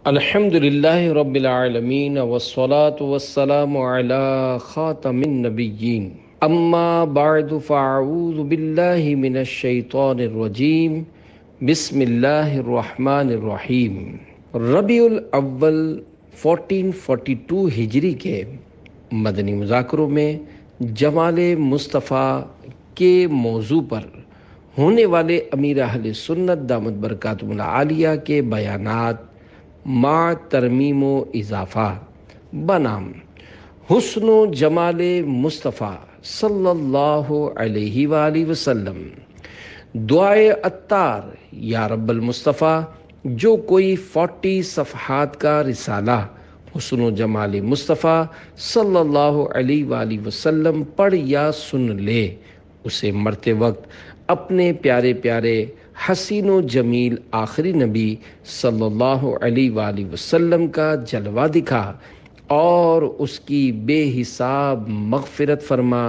الحمدللہ رب العالمین والصلاة والسلام علی خاتم النبیین اما بعد فاعوذ باللہ من الشیطان الرجیم بسم اللہ الرحمن الرحیم۔ ربیع الاول 1442 ہجری کے مدنی مذاکروں میں جمال مصطفیٰ کے موضوع پر ہونے والے امیر اہل سنت دامت برکاتہم العالیہ کے بیانات مع ترمیم و اضافہ بنام حسن و جمال مصطفیٰ صلی اللہ علیہ وآلہ وسلم۔ دعائے عطار یا رب المصطفیٰ، جو کوئی 40 صفحات کا رسالہ حسن و جمال مصطفیٰ صلی اللہ علیہ وآلہ وسلم پڑھ یا سن لے، اسے مرتے وقت اپنے پیارے پیارے حسین و جمیل آخری نبی صلی اللہ علیہ وآلہ وسلم کا جلوہ دکھا اور اس کی بے حساب مغفرت فرما،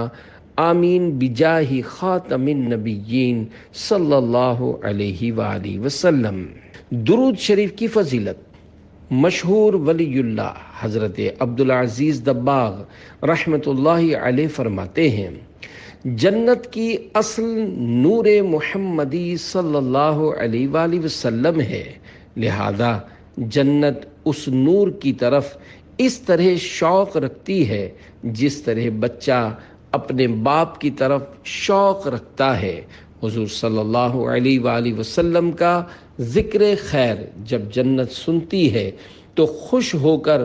آمین بجاہ خاتم النبیین صلی اللہ علیہ وآلہ وسلم۔ درود شریف کی فضیلت مشہور ولی اللہ حضرت عبدالعزیز دباغ رحمۃ اللہ علیہ فرماتے ہیں، جنت کی اصل نور محمدی صلی اللہ علیہ وآلہ وسلم ہے، لہذا جنت اس نور کی طرف اس طرح شوق رکھتی ہے جس طرح بچہ اپنے باپ کی طرف شوق رکھتا ہے۔ حضور صلی اللہ علیہ وآلہ وسلم کا ذکر خیر جب جنت سنتی ہے تو خوش ہو کر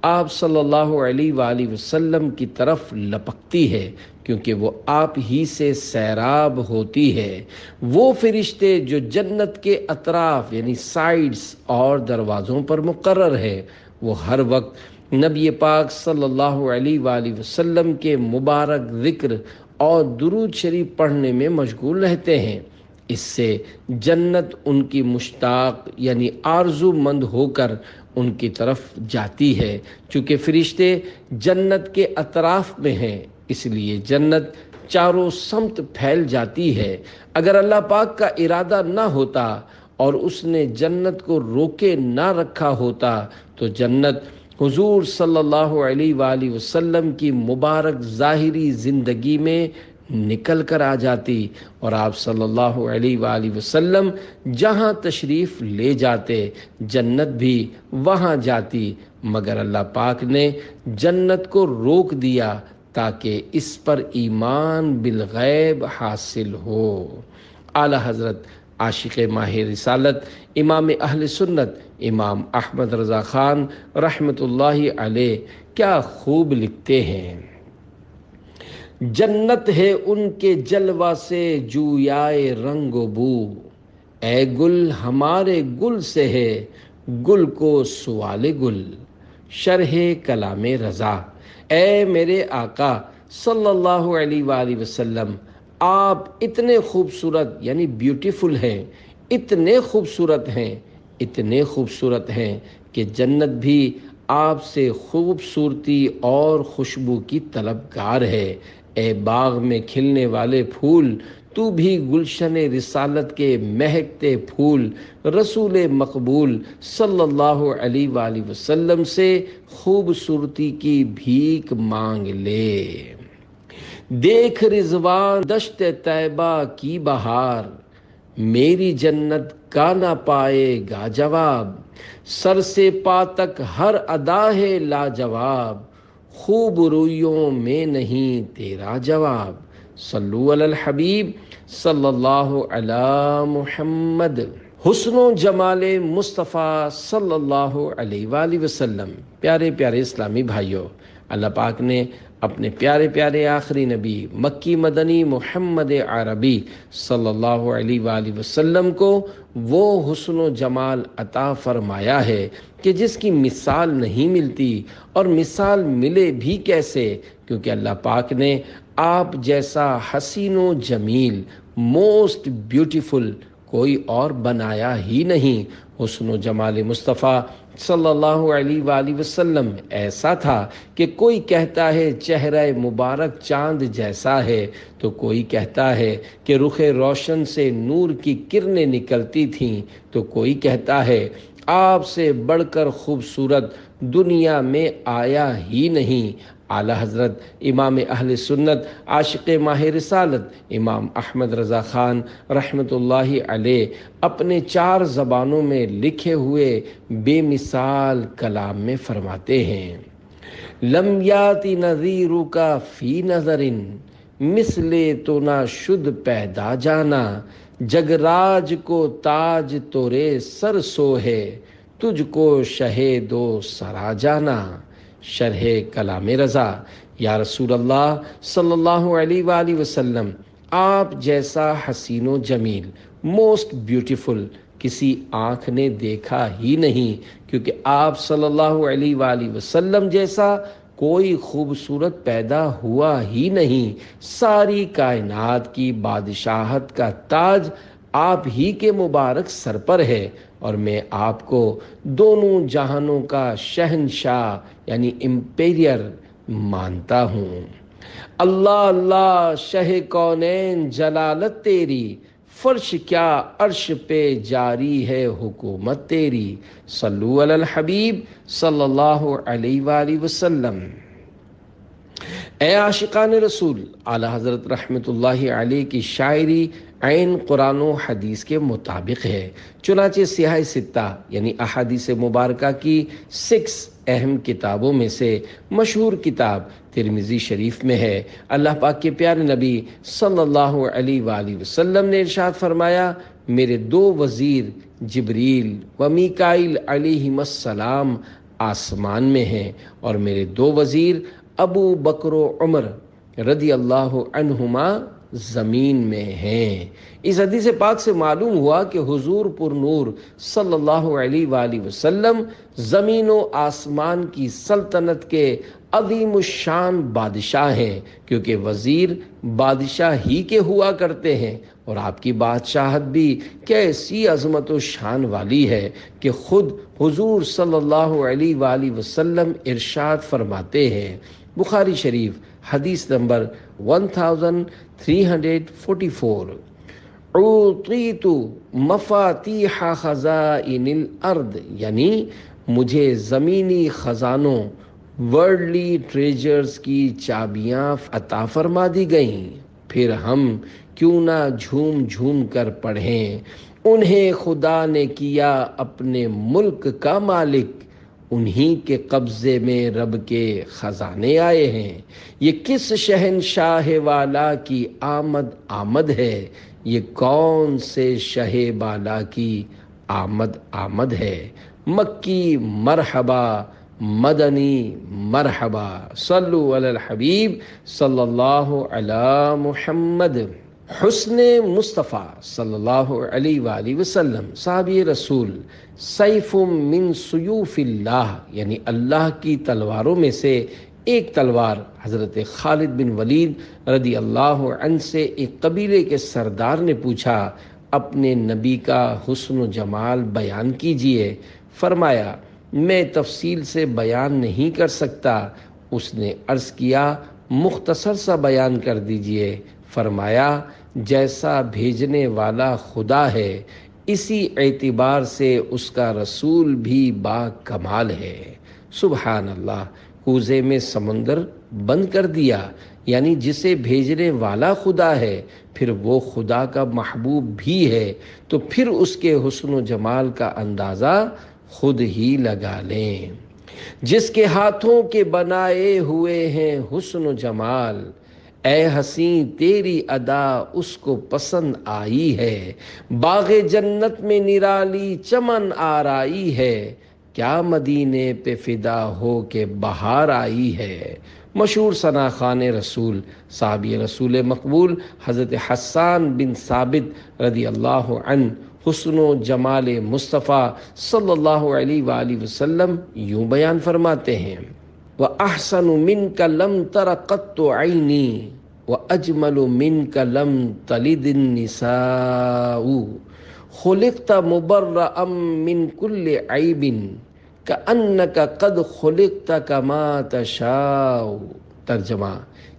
آپ صلی اللہ علیہ وآلہ وسلم کی طرف لپکتی ہے، کیونکہ وہ آپ ہی سے سیراب ہوتی ہے۔ وہ فرشتے جو جنت کے اطراف یعنی سائیڈز اور دروازوں پر مقرر ہے، وہ ہر وقت نبی پاک صلی اللہ علیہ وآلہ وسلم کے مبارک ذکر اور درود شریف پڑھنے میں مشغول رہتے ہیں۔ اس سے جنت ان کی مشتاق یعنی آرزو مند ہو کر ان کی طرف جاتی ہے۔ چونکہ فرشتے جنت کے اطراف میں ہیں، اس لیے جنت چاروں سمت پھیل جاتی ہے۔ اگر اللہ پاک کا ارادہ نہ ہوتا اور اس نے جنت کو روکے نہ رکھا ہوتا تو جنت حضور صلی اللہ علیہ وآلہ وسلم کی مبارک ظاہری زندگی میں نکل کر آ جاتی اور آپ صلی اللہ علیہ وآلہ وسلم جہاں تشریف لے جاتے جنت بھی وہاں جاتی، مگر اللہ پاک نے جنت کو روک دیا تاکہ اس پر ایمان بالغیب حاصل ہو۔ اعلی حضرت عاشق ماہ رسالت امام اہل سنت امام احمد رضا خان رحمۃ اللہ علیہ کیا خوب لکھتے ہیں، جنت ہے ان کے جلوہ سے جویائے رنگ و بو، اے گل ہمارے گل سے ہے گل کو سوال گل، شرح کلام رضا۔ اے میرے آقا صلی اللہ علیہ وآلہ وسلم، آپ اتنے خوبصورت یعنی بیوٹیفل ہیں، اتنے خوبصورت ہیں، اتنے خوبصورت ہیں کہ جنت بھی آپ سے خوبصورتی اور خوشبو کی طلبگار ہے۔ اے باغ میں کھلنے والے پھول، تو بھی گلشن رسالت کے مہکتے پھول، رسول مقبول صلی اللہ علیہ وآلہ وسلم سے خوبصورتی کی بھیک مانگ لے۔ دیکھ رضوان دشت طیبہ کی بہار، میری جنت کا نہ پائے گا جواب، سر سے پا تک ہر ادا ہے لاجواب، خوب رویوں میں نہیں تیرا جواب، صلو علی الحبیب صلی اللہ علی محمد۔ حسن و جمال مصطفیٰ صلی اللہ علیہ وآلہ وسلم۔ پیارے پیارے اسلامی بھائیوں، اللہ پاک نے اپنے پیارے پیارے آخری نبی مکی مدنی محمد عربی صلی اللہ علیہ وآلہ وسلم کو وہ حسن و جمال عطا فرمایا ہے کہ جس کی مثال نہیں ملتی، اور مثال ملے بھی کیسے، کیونکہ اللہ پاک نے آپ جیسا حسین و جمیل موسٹ بیوٹیفل کوئی اور بنایا ہی نہیں۔ حسن و جمال مصطفیٰ صلی اللہ علیہ وآلہ وسلم ایسا تھا کہ کوئی کہتا ہے چہرہ مبارک چاند جیسا ہے، تو کوئی کہتا ہے کہ رخ روشن سے نور کی کرنیں نکلتی تھیں، تو کوئی کہتا ہے آپ سے بڑھ کر خوبصورت دنیا میں آیا ہی نہیں۔ اعلیٰ حضرت امام اہل سنت عاشق ماہ رسالت امام احمد رضا خان رحمۃ اللہ علیہ اپنے 4 زبانوں میں لکھے ہوئے بے مثال کلام میں فرماتے ہیں، لم یاتی نظیرک فی نظر، مثل تو نہ شد پیدا جانا، جگراج کو تاج تورے سر سو ہے، تجھ کو شہ دو سرا جانا۔ شرح کلام رضا۔ یا رسول اللہ صلی اللہ علیہ وآلہ وسلم، آپ جیسا حسین و جمیل، موسٹ بیوٹیفل کسی آنکھ نے دیکھا ہی نہیں، کیونکہ آپ صلی اللہ علیہ وآلہ وسلم جیسا کوئی خوبصورت پیدا ہوا ہی نہیں۔ ساری کائنات کی بادشاہت کا تاج آپ ہی کے مبارک سر پر ہے، اور میں آپ کو دونوں جہانوں کا شہنشاہ یعنی امپیریئر مانتا ہوں۔ اللہ اللہ شہ کونین جلالت تیری، فرش کیا عرش پہ جاری ہے حکومت تیری۔ صلو علی الحبیب صلی اللہ علیہ وآلہ وسلم۔ اے عاشقان رسول، اعلیٰ حضرت رحمۃ اللہ علیہ کی شاعری عین قرآن و حدیث کے مطابق ہے، چنانچہ سیاہ ستہ یعنی احادیث مبارکہ کی 6 اہم کتابوں میں سے مشہور کتاب ترمذی شریف میں ہے۔ اللہ پاک کے پیارے نبی صلی اللہ علیہ وآلہ وسلم نے ارشاد فرمایا، میرے 2 وزیر جبریل و میکائیل علیہم السلام آسمان میں ہیں، اور میرے 2 وزیر ابو بکر و عمر رضی اللہ عنہما زمین میں ہیں۔ اس حدیث پاک سے معلوم ہوا کہ حضور پر نور صلی اللہ علیہ وآلہ وسلم زمین و آسمان کی سلطنت کے عظیم الشان بادشاہ ہیں، کیونکہ وزیر بادشاہ ہی کے ہوا کرتے ہیں، اور آپ کی بادشاہت بھی کیسی عظمت و شان والی ہے کہ خود حضور صلی اللہ علیہ وآلہ وسلم ارشاد فرماتے ہیں، بخاری شریف حدیث نمبر 1344، اعطیت مفاتیح خزائن الارض، یعنی مجھے زمینی خزانوں ورلڈلی ٹریجرز کی چابیاں عطا فرما دی گئیں، پھر ہم کیوں نہ جھوم جھوم کر پڑھیں، انہیں خدا نے کیا اپنے ملک کا مالک، انہی کے قبضے میں رب کے خزانے آئے ہیں، یہ کس شہنشاہ والا کی آمد ہے، یہ کون سے شہ بالا کی آمد ہے، مکی مرحبا مدنی مرحبا، صلو علی الحبیب صلی اللہ علی محمد۔ حسن مصطفیٰ صلی اللہ علیہ وآلہ وسلم صحابی رسول، سیف من سیوف اللہ، یعنی اللہ کی تلواروں میں سے ایک تلوار حضرت خالد بن ولید رضی اللہ عنہ سے ایک قبیلے کے سردار نے پوچھا، اپنے نبی کا حسن و جمال بیان کیجئے۔ فرمایا، میں تفصیل سے بیان نہیں کر سکتا۔ اس نے عرض کیا، مختصر سا بیان کر دیجئے۔ فرمایا، جیسا بھیجنے والا خدا ہے، اسی اعتبار سے اس کا رسول بھی با کمال ہے۔ سبحان اللہ۔ کوزے میں سمندر بند کر دیا، یعنی جسے بھیجنے والا خدا ہے، پھر وہ خدا کا محبوب بھی ہے، تو پھر اس کے حسن و جمال کا اندازہ خود ہی لگا لیں۔ جس کے ہاتھوں کے بنائے ہوئے ہیں حسن و جمال، اے حسین تیری ادا اس کو پسند آئی ہے، باغ جنت میں نرالی چمن آرائی ہے، کیا مدینے پہ فدا ہو کے بہار آئی ہے۔ مشہور ثنا خوان رسول، صحابی رسول مقبول حضرت حسان بن ثابت رضی اللہ عنہ حسن و جمال مصطفیٰ صلی اللہ علیہ وآلہ وسلم یوں بیان فرماتے ہیں، وَأَحْسَنُ مِنْكَ لَمْ تَرَ قَطُّ عَيْنِي وَأَجْمَلُ مِنْكَ لَمْ تَلِدِ النِّسَاءُ خُلِقْتَ مُبَرَّأً مِنْ كُلِّ عَيْبٍ كَأَنَّكَ قَدْ خُلِقْتَ كَمَا تَشَاءُ۔ ترجمہ،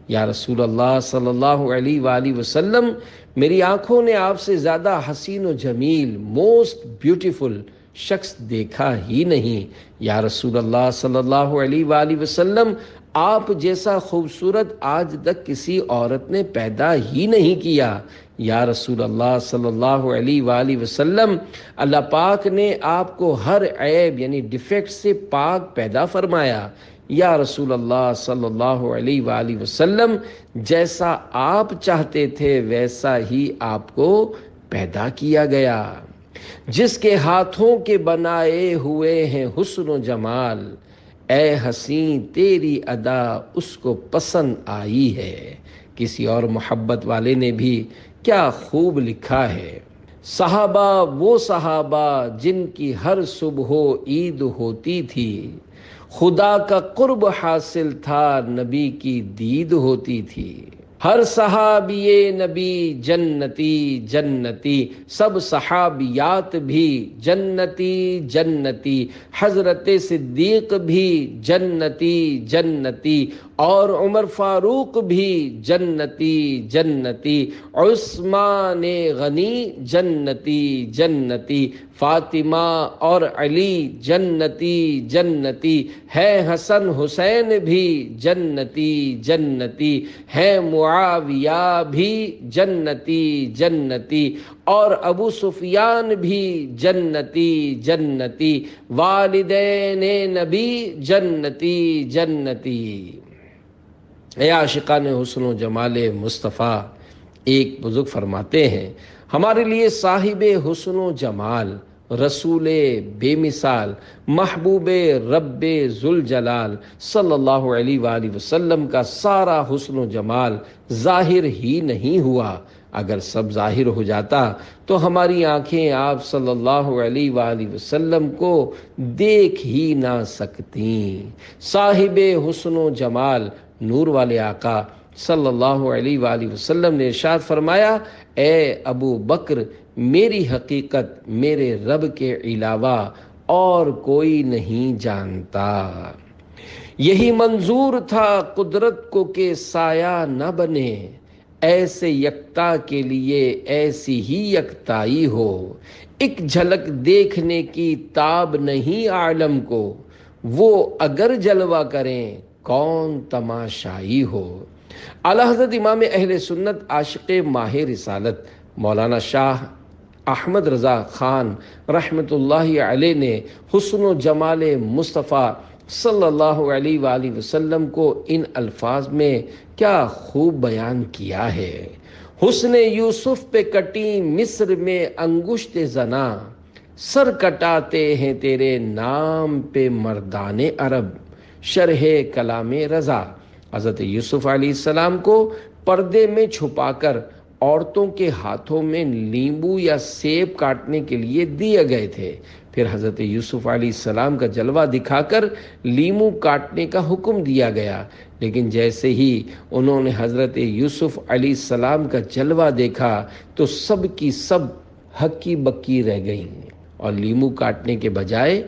یا رسول اللہ صلی اللہ علیہ وآلہ وسلم، میری آنکھوں نے آپ سے زیادہ حسین و جمیل، موسٹ بیوٹیفل شخص دیکھا ہی نہیں۔ یا رسول اللہ صلی اللہ علیہ وآلہ وسلم، آپ جیسا خوبصورت آج تک کسی عورت نے پیدا ہی نہیں کیا۔ یا رسول اللہ صلی اللہ علیہ وآلہ وسلم، اللہ پاک نے آپ کو ہر عیب یعنی ڈیفیکٹ سے پاک پیدا فرمایا۔ یا رسول اللہ صلی اللہ علیہ وآلہ وسلم، جیسا آپ چاہتے تھے ویسا ہی آپ کو پیدا کیا گیا۔ جس کے ہاتھوں کے بنائے ہوئے ہیں حسن و جمال، اے حسین تیری ادا اس کو پسند آئی ہے۔ کسی اور محبت والے نے بھی کیا خوب لکھا ہے، صحابہ وہ صحابہ جن کی ہر صبح و عید ہوتی تھی، خدا کا قرب حاصل تھا نبی کی دید ہوتی تھی۔ ہر صحابی نبی جنتی جنتی، سب صحابیات بھی جنتی جنتی، حضرت صدیق بھی جنتی جنتی، اور عمر فاروق بھی جنتی جنتی، عثمان غنی جنتی جنتی، فاطمہ اور علی جنتی جنتی، ہے حسن حسین بھی جنتی جنتی، ہے معاویہ بھی جنتی جنتی، اور ابو سفیان بھی جنتی جنتی، والدین نبی جنتی جنتی۔ اے عاشقان حسن و جمال مصطفیٰ، ایک بزرگ فرماتے ہیں، ہمارے لیے صاحب حسن و جمال، رسول بے مثال، محبوب رب ذوالجلال صلی اللہ علیہ وآلہ وسلم کا سارا حسن و جمال ظاہر ہی نہیں ہوا۔ اگر سب ظاہر ہو جاتا تو ہماری آنکھیں آپ صلی اللہ علیہ وآلہ وسلم کو دیکھ ہی نہ سکتیں۔ صاحب حسن و جمال نور والے آقا صلی اللہ علیہ وآلہ وسلم نے ارشاد فرمایا، اے ابو بکر، میری حقیقت میرے رب کے علاوہ اور کوئی نہیں جانتا۔ یہی منظور تھا قدرت کو کہ سایہ نہ بنے، ایسے یکتا کے لیے ایسی ہی یکتائی ہو۔ ایک جھلک دیکھنے کی تاب نہیں عالم کو، وہ اگر جلوہ کریں کون تماشائی ہو۔ اعلیٰ حضرت امام اہل سنت عاشق ماہ رسالت مولانا شاہ احمد رضا خان رحمۃ اللہ علیہ نے حسن و جمال مصطفیٰ صلی اللہ علیہ وآلہ وسلم کو ان الفاظ میں کیا خوب بیان کیا ہے۔ حسن یوسف پہ کٹی مصر میں انگشت زنا، سر کٹاتے ہیں تیرے نام پہ مردان عرب، شرح کلام رضا۔ حضرت یوسف علیہ السلام کو پردے میں چھپا کر عورتوں کے ہاتھوں میں لیمبو یا سیب کاٹنے کے لیے دیے گئے تھے، پھر حضرت یوسف علیہ السلام کا جلوہ دکھا کر لیمو کاٹنے کا حکم دیا گیا، لیکن جیسے ہی انہوں نے حضرت یوسف علیہ السلام کا جلوہ دیکھا تو سب کی سب ہکی بکی رہ گئیں اور لیمو کاٹنے کے بجائے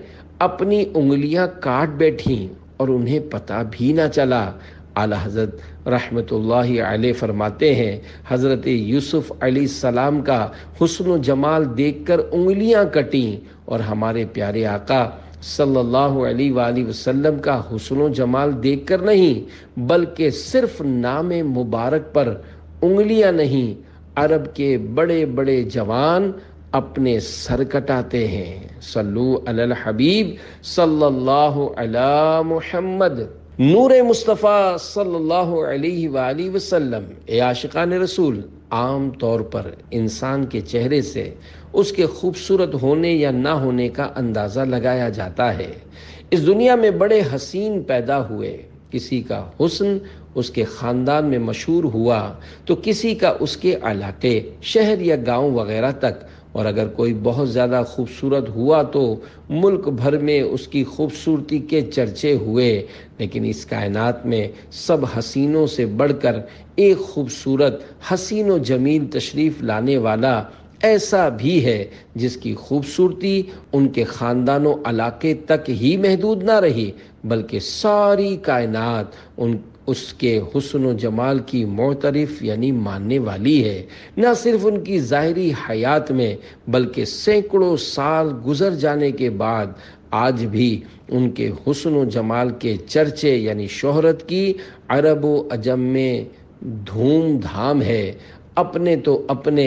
اپنی انگلیاں کاٹ بیٹھیں اور انہیں پتہ بھی نہ چلا۔ اعلیٰ حضرت رحمت اللہ علیہ فرماتے ہیں، حضرت یوسف علیہ السلام کا حسن و جمال دیکھ کر انگلیاں کٹیں، اور ہمارے پیارے آقا صلی اللہ علیہ وآلہ وسلم کا حسن و جمال دیکھ کر نہیں بلکہ صرف نام مبارک پر انگلیاں نہیں، عرب کے بڑے بڑے جوان اپنے سر کٹاتے ہیں۔ صلو علی الحبیب صلی اللہ علی محمد۔ نور مصطفیٰ صلی اللہ علیہ وآلہ وسلم، اے عاشقان رسول، عام طور پر انسان کے چہرے سے اس کے خوبصورت ہونے یا نہ ہونے کا اندازہ لگایا جاتا ہے۔ اس دنیا میں بڑے حسین پیدا ہوئے، کسی کا حسن اس کے خاندان میں مشہور ہوا تو کسی کا اس کے علاقے، شہر یا گاؤں وغیرہ تک، اور اگر کوئی بہت زیادہ خوبصورت ہوا تو ملک بھر میں اس کی خوبصورتی کے چرچے ہوئے۔ لیکن اس کائنات میں سب حسینوں سے بڑھ کر ایک خوبصورت، حسین و جمیل تشریف لانے والا ایسا بھی ہے جس کی خوبصورتی ان کے خاندان و علاقے تک ہی محدود نہ رہی، بلکہ ساری کائنات اس کے حسن و جمال کی معترف یعنی ماننے والی ہے۔ نہ صرف ان کی ظاہری حیات میں بلکہ سینکڑوں سال گزر جانے کے بعد آج بھی ان کے حسن و جمال کے چرچے یعنی شہرت کی عرب و عجم میں دھوم دھام ہے۔ اپنے تو اپنے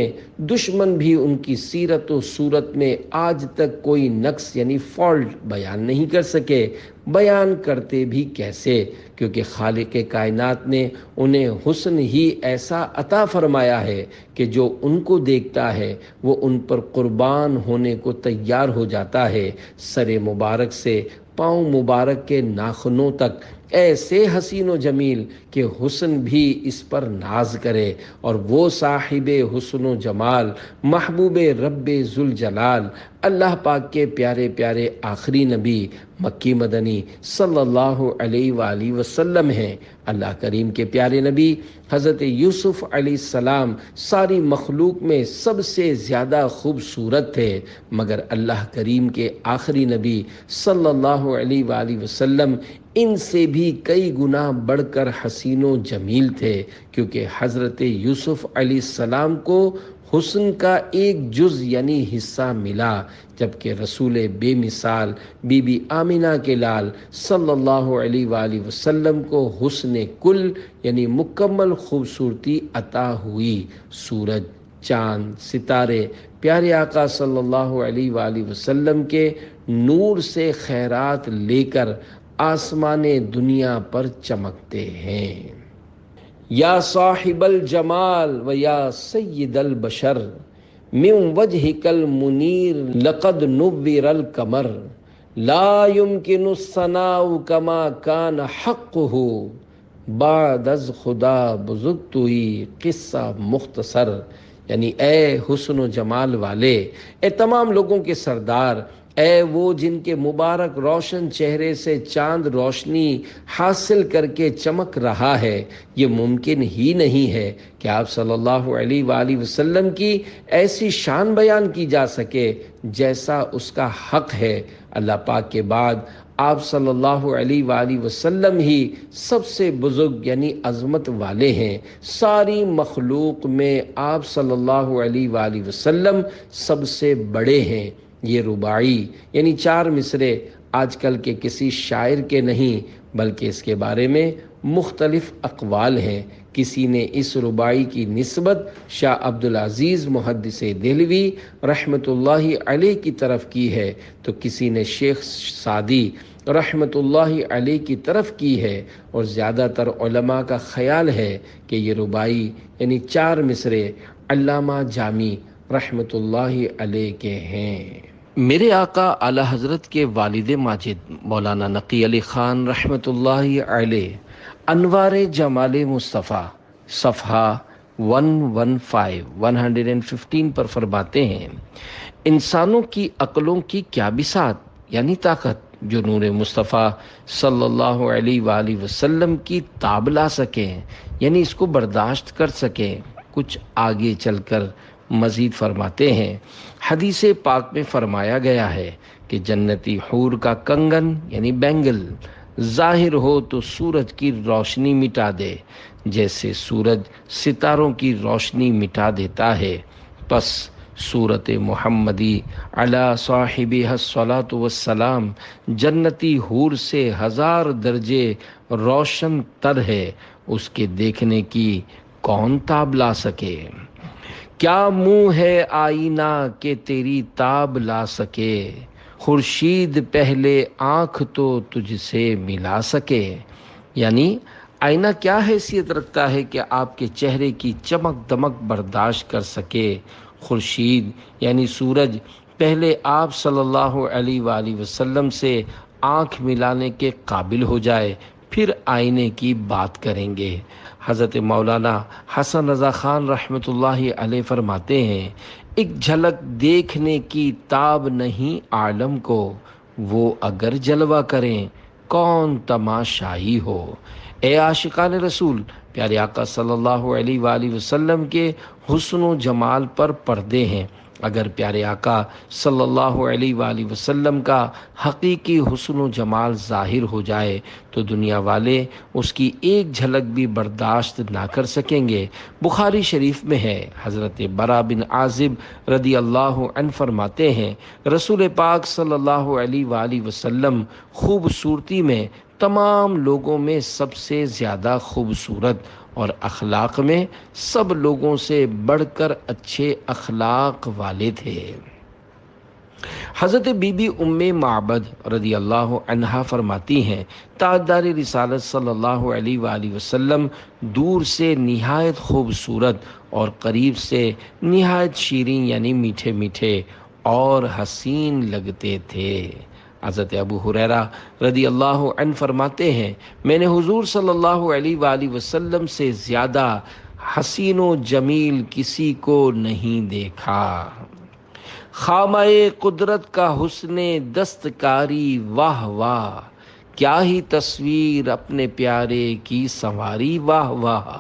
دشمن بھی ان کی سیرت و صورت میں آج تک کوئی نقص یعنی فالٹ بیان نہیں کر سکے۔ بیان کرتے بھی کیسے، کیونکہ خالق کائنات نے انہیں حسن ہی ایسا عطا فرمایا ہے کہ جو ان کو دیکھتا ہے وہ ان پر قربان ہونے کو تیار ہو جاتا ہے۔ سر مبارک سے پاؤں مبارک کے ناخنوں تک ایسے حسین و جمیل کہ حسن بھی اس پر ناز کرے، اور وہ صاحب حسن و جمال محبوب رب ذوالجلال اللہ پاک کے پیارے پیارے آخری نبی مکی مدنی صلی اللہ علیہ وآلہ وسلم ہیں۔ اللہ کریم کے پیارے نبی حضرت یوسف علیہ السلام ساری مخلوق میں سب سے زیادہ خوبصورت تھے، مگر اللہ کریم کے آخری نبی صلی اللہ علیہ وآلہ وسلم ان سے بھی کئی گنا بڑھ کر حسین و جمیل تھے، کیونکہ حضرت یوسف علیہ السلام کو حسن کا ایک جز یعنی حصہ ملا، جبکہ رسول بے مثال بی بی آمنہ کے لال صلی اللہ علیہ وآلہ وسلم کو حسن کل یعنی مکمل خوبصورتی عطا ہوئی۔ سورج، چاند، ستارے پیارے آقا صلی اللہ علیہ وآلہ وسلم کے نور سے خیرات لے کر آسمان دنیا پر چمکتے ہیں۔ یا صاحب الجمال و یا سید البشر من وجهک المنیر لقد نور القمر لا يمكن الثناء كما كان حقه بعد از خدا بزرگتوئی قصہ مختصر، یعنی اے حسن و جمال والے، اے تمام لوگوں کے سردار، اے وہ جن کے مبارک روشن چہرے سے چاند روشنی حاصل کر کے چمک رہا ہے، یہ ممکن ہی نہیں ہے کہ آپ صلی اللہ علیہ وآلہ وسلم کی ایسی شان بیان کی جا سکے جیسا اس کا حق ہے۔ اللہ پاک کے بعد آپ صلی اللہ علیہ وآلہ وسلم ہی سب سے بزرگ یعنی عظمت والے ہیں۔ ساری مخلوق میں آپ صلی اللہ علیہ وآلہ وسلم سب سے بڑے ہیں۔ یہ رباعی یعنی 4 مصرے آج کل کے کسی شاعر کے نہیں، بلکہ اس کے بارے میں مختلف اقوال ہیں۔ کسی نے اس رباعی کی نسبت شاہ عبدالعزیز محدث دہلوی رحمۃ اللہ علیہ کی طرف کی ہے، تو کسی نے شیخ سعدی رحمۃ اللہ علیہ کی طرف کی ہے، اور زیادہ تر علماء کا خیال ہے کہ یہ رباعی یعنی 4 مصرے علامہ جامی رحمۃ اللہ علیہ کے ہیں۔ میرے آقا اعلی حضرت کے والد ماجد مولانا نقی علی خان رحمۃ اللہ علیہ انوار جمال مصطفیٰ صفحہ 115 پر فرماتے ہیں، انسانوں کی عقلوں کی کیا بساط یعنی طاقت جو نور مصطفیٰ صلی اللہ علیہ وآلہ وسلم کی تاب لا سکیں، یعنی اس کو برداشت کر سکیں۔ کچھ آگے چل کر مزید فرماتے ہیں، حدیث پاک میں فرمایا گیا ہے کہ جنتی حور کا کنگن یعنی بینگل ظاہر ہو تو سورج کی روشنی مٹا دے، جیسے سورج ستاروں کی روشنی مٹا دیتا ہے۔ پس سورت محمدی علی صاحبہ الصلاۃ والسلام جنتی حور سے 1000 درجے روشن تر ہے، اس کے دیکھنے کی کون تاب لا سکے؟ کیا منہ ہے آئینہ کہ تیری تاب لا سکے، خورشید پہلے آنکھ تو تجھ سے ملا سکے۔ یعنی آئینہ کیا حیثیت رکھتا ہے کہ آپ کے چہرے کی چمک دمک برداشت کر سکے؟ خورشید یعنی سورج پہلے آپ صلی اللہ علیہ وآلہ وسلم سے آنکھ ملانے کے قابل ہو جائے، پھر آئینے کی بات کریں گے۔ حضرت مولانا حسن رضا خان رحمۃ اللہ علیہ فرماتے ہیں، ایک جھلک دیکھنے کی تاب نہیں عالم کو، وہ اگر جلوہ کریں کون تماشائی ہو۔ اے عاشقان رسول، پیارے آقا صلی اللہ علیہ وآلہ وسلم کے حسن و جمال پر پردے ہیں، اگر پیارے آقا صلی اللہ علیہ وآلہ وسلم کا حقیقی حسن و جمال ظاہر ہو جائے تو دنیا والے اس کی ایک جھلک بھی برداشت نہ کر سکیں گے۔ بخاری شریف میں ہے، حضرت برا بن عازب رضی اللہ عنہ فرماتے ہیں رسول پاک صلی اللہ علیہ وآلہ وسلم خوبصورتی میں تمام لوگوں میں سب سے زیادہ خوبصورت اور اخلاق میں سب لوگوں سے بڑھ کر اچھے اخلاق والے تھے۔ حضرت بی بی ام معبد رضی اللہ عنہا فرماتی ہیں تاجدار رسالت صلی اللہ علیہ وآلہ وسلم دور سے نہایت خوبصورت اور قریب سے نہایت شیریں یعنی میٹھے میٹھے اور حسین لگتے تھے۔ حضرت ابو ہریرہ رضی اللہ عنہ فرماتے ہیں میں نے حضور صلی اللہ علیہ وآلہ وسلم سے زیادہ حسین و جمیل کسی کو نہیں دیکھا۔ خامہ قدرت کا حسن دستکاری واہ واہ، کیا ہی تصویر اپنے پیارے کی سنواری واہ واہ۔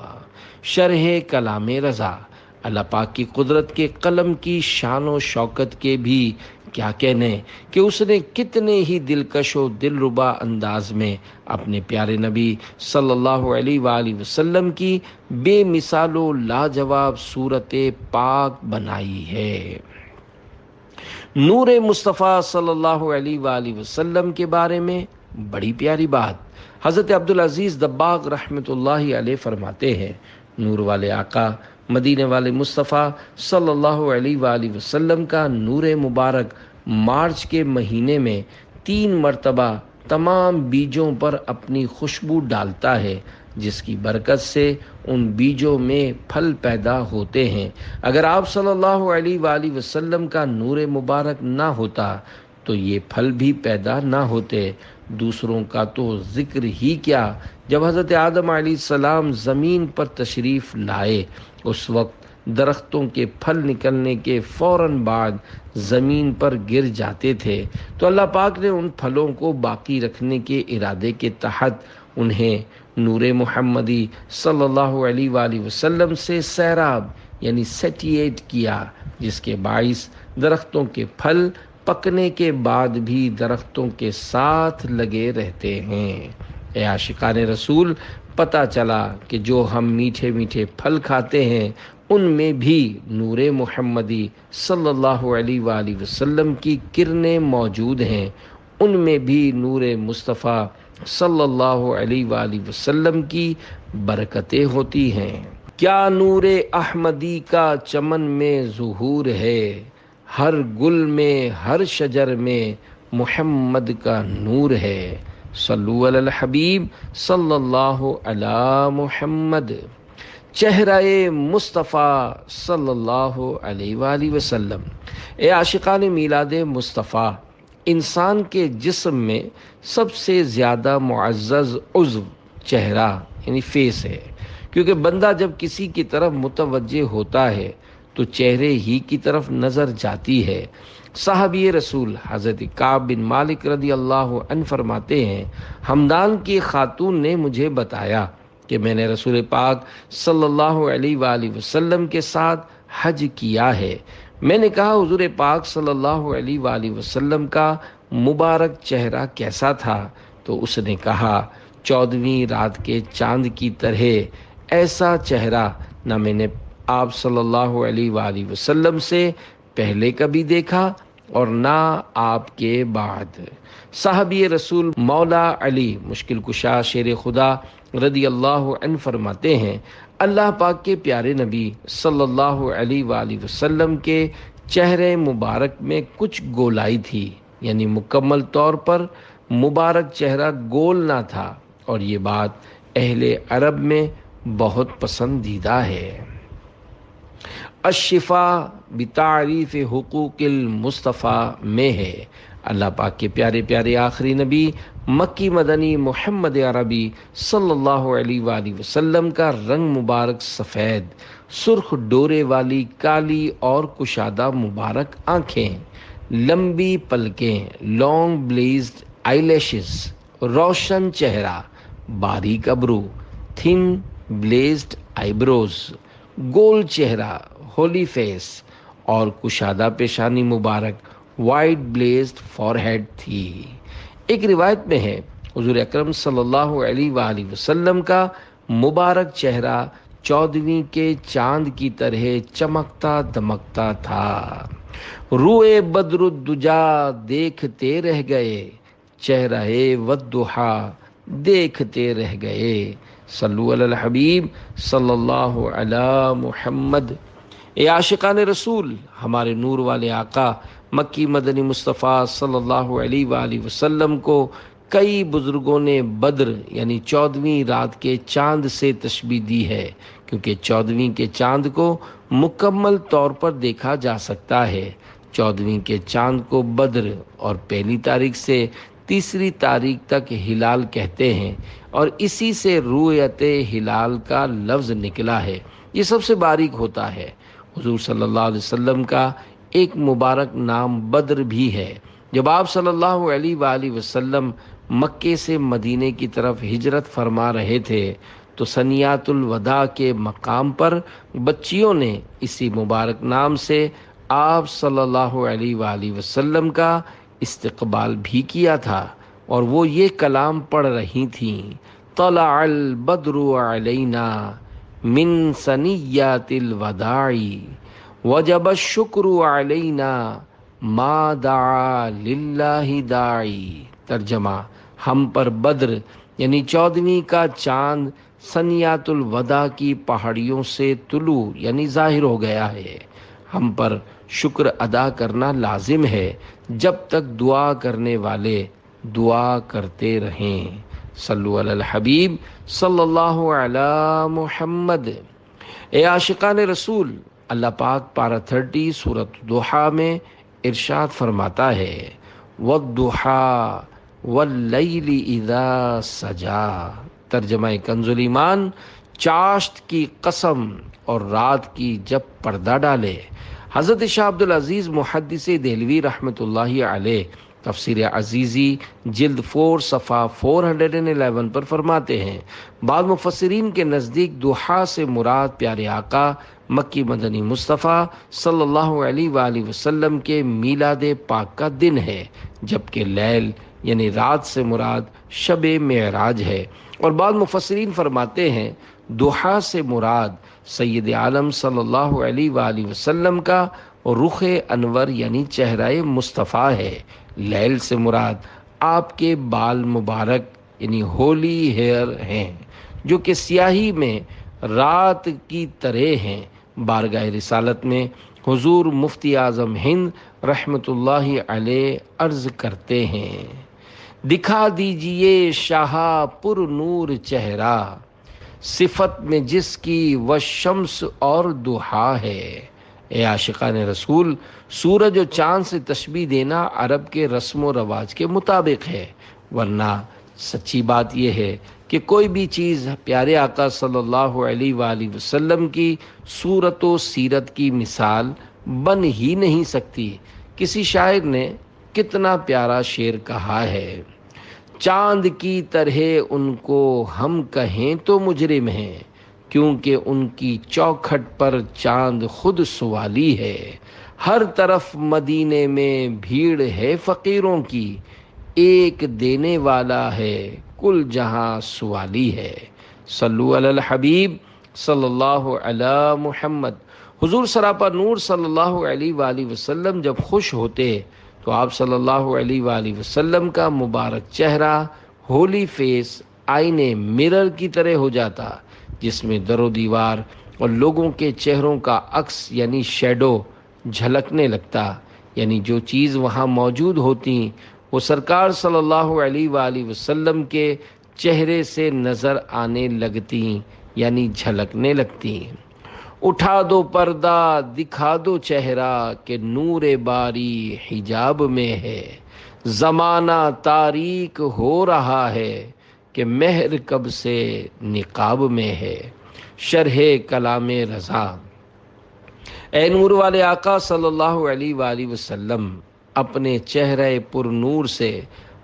شرح کلام رضا، اللہ پاک کی قدرت کے قلم کی شان و شوکت کے بھی کیا کہنے کہ اس نے کتنے ہی دلکش و دلربا انداز میں اپنے پیارے نبی صلی اللہ علیہ وآلہ وسلم کی بے مثال و لاجواب صورت پاک بنائی ہے۔ نور مصطفیٰ صلی اللہ علیہ وآلہ وسلم کے بارے میں بڑی پیاری بات حضرت عبدالعزیز دباغ رحمۃ اللہ علیہ فرماتے ہیں نور والے آقا مدینے والے مصطفیٰ صلی اللہ علیہ وآلہ وسلم کا نور مبارک مارچ کے مہینے میں 3 مرتبہ تمام بیجوں پر اپنی خوشبو ڈالتا ہے، جس کی برکت سے ان بیجوں میں پھل پیدا ہوتے ہیں۔ اگر آپ صلی اللہ علیہ وآلہ وسلم کا نور مبارک نہ ہوتا تو یہ پھل بھی پیدا نہ ہوتے۔ دوسروں کا تو ذکر ہی کیا، جب حضرت آدم علیہ السلام زمین پر تشریف لائے اس وقت درختوں کے پھل نکلنے کے فوراً بعد زمین پر گر جاتے تھے، تو اللہ پاک نے ان پھلوں کو باقی رکھنے کے ارادے کے تحت انہیں نور محمدی صلی اللہ علیہ وآلہ وسلم سے سیراب یعنی سیٹیٹ کیا، جس کے باعث درختوں کے پھل پکنے کے بعد بھی درختوں کے ساتھ لگے رہتے ہیں۔ اے عاشقان رسول، پتہ چلا کہ جو ہم میٹھے میٹھے پھل کھاتے ہیں ان میں بھی نور محمدی صلی اللہ علیہ وآلہ وسلم کی کرنیں موجود ہیں، ان میں بھی نور مصطفیٰ صلی اللہ علیہ وآلہ وسلم کی برکتیں ہوتی ہیں۔ کیا نور احمدی کا چمن میں ظہور ہے، ہر گل میں ہر شجر میں محمد کا نور ہے۔ صلو علی الحبیب صلی اللہ علی محمد۔ چہرہ مصطفیٰ صلی اللہ علیہ وآلہ وسلم۔ اے عاشقان میلاد مصطفیٰ، انسان کے جسم میں سب سے زیادہ معزز عضو چہرہ یعنی فیس ہے، کیونکہ بندہ جب کسی کی طرف متوجہ ہوتا ہے تو چہرے ہی کی طرف نظر جاتی ہے۔ صحابی رسول حضرت کعب بن مالک رضی اللہ عنہ فرماتے ہیں ہمدان کی خاتون نے مجھے بتایا کہ میں نے رسول پاک صلی اللہ علیہ وآلہ وسلم کے ساتھ حج کیا ہے۔ میں نے کہا حضور پاک صلی اللہ علیہ وآلہ وسلم کا مبارک چہرہ کیسا تھا؟ تو اس نے کہا 14ویں رات کے چاند کی طرح ایسا چہرہ نہ میں نے آپ صلی اللہ علیہ وآلہ وسلم سے پہلے کبھی دیکھا اور نہ آپ کے بعد۔ صحابی رسول مولا علی مشکل کشا شیر خدا رضی اللہ عنہ فرماتے ہیں اللہ پاک کے پیارے نبی صلی اللہ علیہ وآلہ وسلم کے چہرے مبارک میں کچھ گولائی تھی، یعنی مکمل طور پر مبارک چہرہ گول نہ تھا، اور یہ بات اہل عرب میں بہت پسندیدہ ہے۔ الشفا بتعریف حقوق المصطفیٰ میں ہے۔ اللہ پاک کے پیارے پیارے آخری نبی مکی مدنی محمد عربی صلی اللہ علیہ وآلہ وسلم کا رنگ مبارک سفید، سرخ ڈورے والی کالی اور کشادہ مبارک آنکھیں، لمبی پلکیں، لانگ بلیزڈ آئی لیشز، روشن چہرہ، باریک ابرو، تھن بلیزڈ آئی بروز، گول چہرہ، ہولی فیس اور کشادہ پیشانی مبارک، وائٹ بلیزڈ فور ہیڈ تھی۔ ایک روایت میں ہے حضور اکرم صلی اللہ علیہ وآلہ وسلم کا مبارک چہرہ 14ویں کے چاند کی طرح چمکتا دمکتا تھا۔ روئے بدر الدجا دیکھتے رہ گئے، چہرہ والضحا دیکھتے رہ گئے۔ صلو علی الحبیب صلی اللہ علی محمد۔ اے عاشقان رسول، ہمارے نور والے آقا مکی مدنی مصطفیٰ صلی اللہ علیہ وآلہ وسلم کو کئی بزرگوں نے بدر یعنی 14ویں رات کے چاند سے تشبیہ دی ہے، کیونکہ 14ویں کے چاند کو مکمل طور پر دیکھا جا سکتا ہے۔ 14ویں کے چاند کو بدر اور 1 تاریخ سے 3 تاریخ تک ہلال کہتے ہیں، اور اسی سے رؤیت ہلال کا لفظ نکلا ہے۔ یہ سب سے باریک ہوتا ہے۔ حضور صلی اللہ علیہ وسلم کا ایک مبارک نام بدر بھی ہے۔ جب آپ صلی اللہ علیہ وآلہ وسلم مکے سے مدینے کی طرف ہجرت فرما رہے تھے تو ثنیات الوداع کے مقام پر بچیوں نے اسی مبارک نام سے آپ صلی اللہ علیہ وآلہ وسلم کا استقبال بھی کیا تھا، اور وہ یہ کلام پڑھ رہی تھیں: طلع البدر علینا من ثنیات الوداع وجب الشکر علینا ما دعا للہ داعی۔ ترجمہ: ہم پر بدر یعنی 14ویں کا چاند ثنیات الوداع کی پہاڑیوں سے طلوع یعنی ظاہر ہو گیا ہے۔ ہم پر شکر ادا کرنا لازم ہے جب تک دعا کرنے والے دعا کرتے رہیں۔ صلو علی الحبیب صلی اللہ علی محمد۔ اے عاشقان رسول، اللہ پاک پارہ 30 سورۃ ضحیٰ میں ارشاد فرماتا ہے: والضحیٰ واللیل اذا سجا۔ ترجمہ کنز ایمان: چاشت کی قسم اور رات کی جب پردہ ڈالے۔ حضرت شاہ عبدالعزیز محدث دہلوی رحمۃ اللہ علیہ تفسیر عزیزی جلد 4 صفحہ 411 پر فرماتے ہیں: بعض مفسرین کے نزدیک ضحیٰ سے مراد پیارے آقا مکی مدنی مصطفیٰ صلی اللہ علیہ وآلہ وسلم کے میلاد پاک کا دن ہے، جبکہ لیل یعنی رات سے مراد شب معراج ہے۔ اور بعض مفسرین فرماتے ہیں ضحیٰ سے مراد سید عالم صلی اللہ علیہ وآلہ وسلم کا رخ انور یعنی چہرہ مصطفیٰ ہے۔ لیل سے مراد آپ کے بال مبارک یعنی ہولی ہیئر ہیں، جو کہ سیاہی میں رات کی طرح ہیں۔ بارگاہ رسالت میں حضور مفتی اعظم ہند رحمۃ اللہ علیہ عرض کرتے ہیں: دکھا دیجئے شاہ پر نور چہرہ، صفت میں جس کی وہ شمس اور ضحیٰ ہے۔ اے عاشقان رسول، سورج و چاند سے تشبیہ دینا عرب کے رسم و رواج کے مطابق ہے، ورنہ سچی بات یہ ہے کہ کوئی بھی چیز پیارے آقا صلی اللہ علیہ وآلہ وسلم کی صورت و سیرت کی مثال بن ہی نہیں سکتی۔ کسی شاعر نے کتنا پیارا شعر کہا ہے: چاند کی طرح ان کو ہم کہیں تو مجرم ہیں، کیونکہ ان کی چوکھٹ پر چاند خود سوالی ہے۔ ہر طرف مدینے میں بھیڑ ہے فقیروں کی، ایک دینے والا ہے کل جہاں سوالی ہے۔ صلو علی الحبیب صلی اللہ علی محمد۔ حضور سراپا نور صلی اللہ علیہ وآلہ وسلم جب خوش ہوتے تو آپ صلی اللہ علیہ وآلہ وسلم کا مبارک چہرہ ہولی فیس آئینے مرر کی طرح ہو جاتا، جس میں در و دیوار اور لوگوں کے چہروں کا عکس یعنی شیڈو جھلکنے لگتا، یعنی جو چیز وہاں موجود ہوتی وہ سرکار صلی اللہ علیہ وآلہ وسلم کے چہرے سے نظر آنے لگتی یعنی جھلکنے لگتی۔ اٹھا دو پردہ دکھا دو چہرہ کہ نور باری حجاب میں ہے، زمانہ تاریک ہو رہا ہے کہ مہر کب سے نقاب میں ہے۔ شرح کلام رضا۔ اے نور والے آقا صلی اللہ علیہ وآلہ وسلم، اپنے چہرہ پر نور سے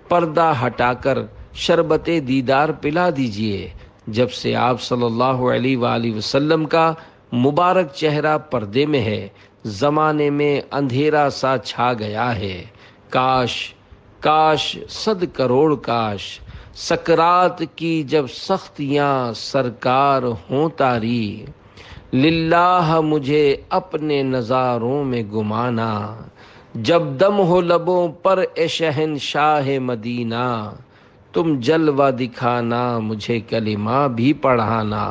پردہ ہٹا کر شربت دیدار پلا دیجئے۔ جب سے آپ صلی اللہ علیہ وآلہ وسلم کا مبارک چہرہ پردے میں ہے، زمانے میں اندھیرا سا چھا گیا ہے، کاش کاش صد کروڑ کاش، سکرات کی جب سختیاں سرکار ہوں طاری، للہ مجھے اپنے نظاروں میں گمانا، جب دم ہو لبوں پر اے شہنشاہ مدینہ، تم جلوہ دکھانا مجھے کلمہ بھی پڑھانا،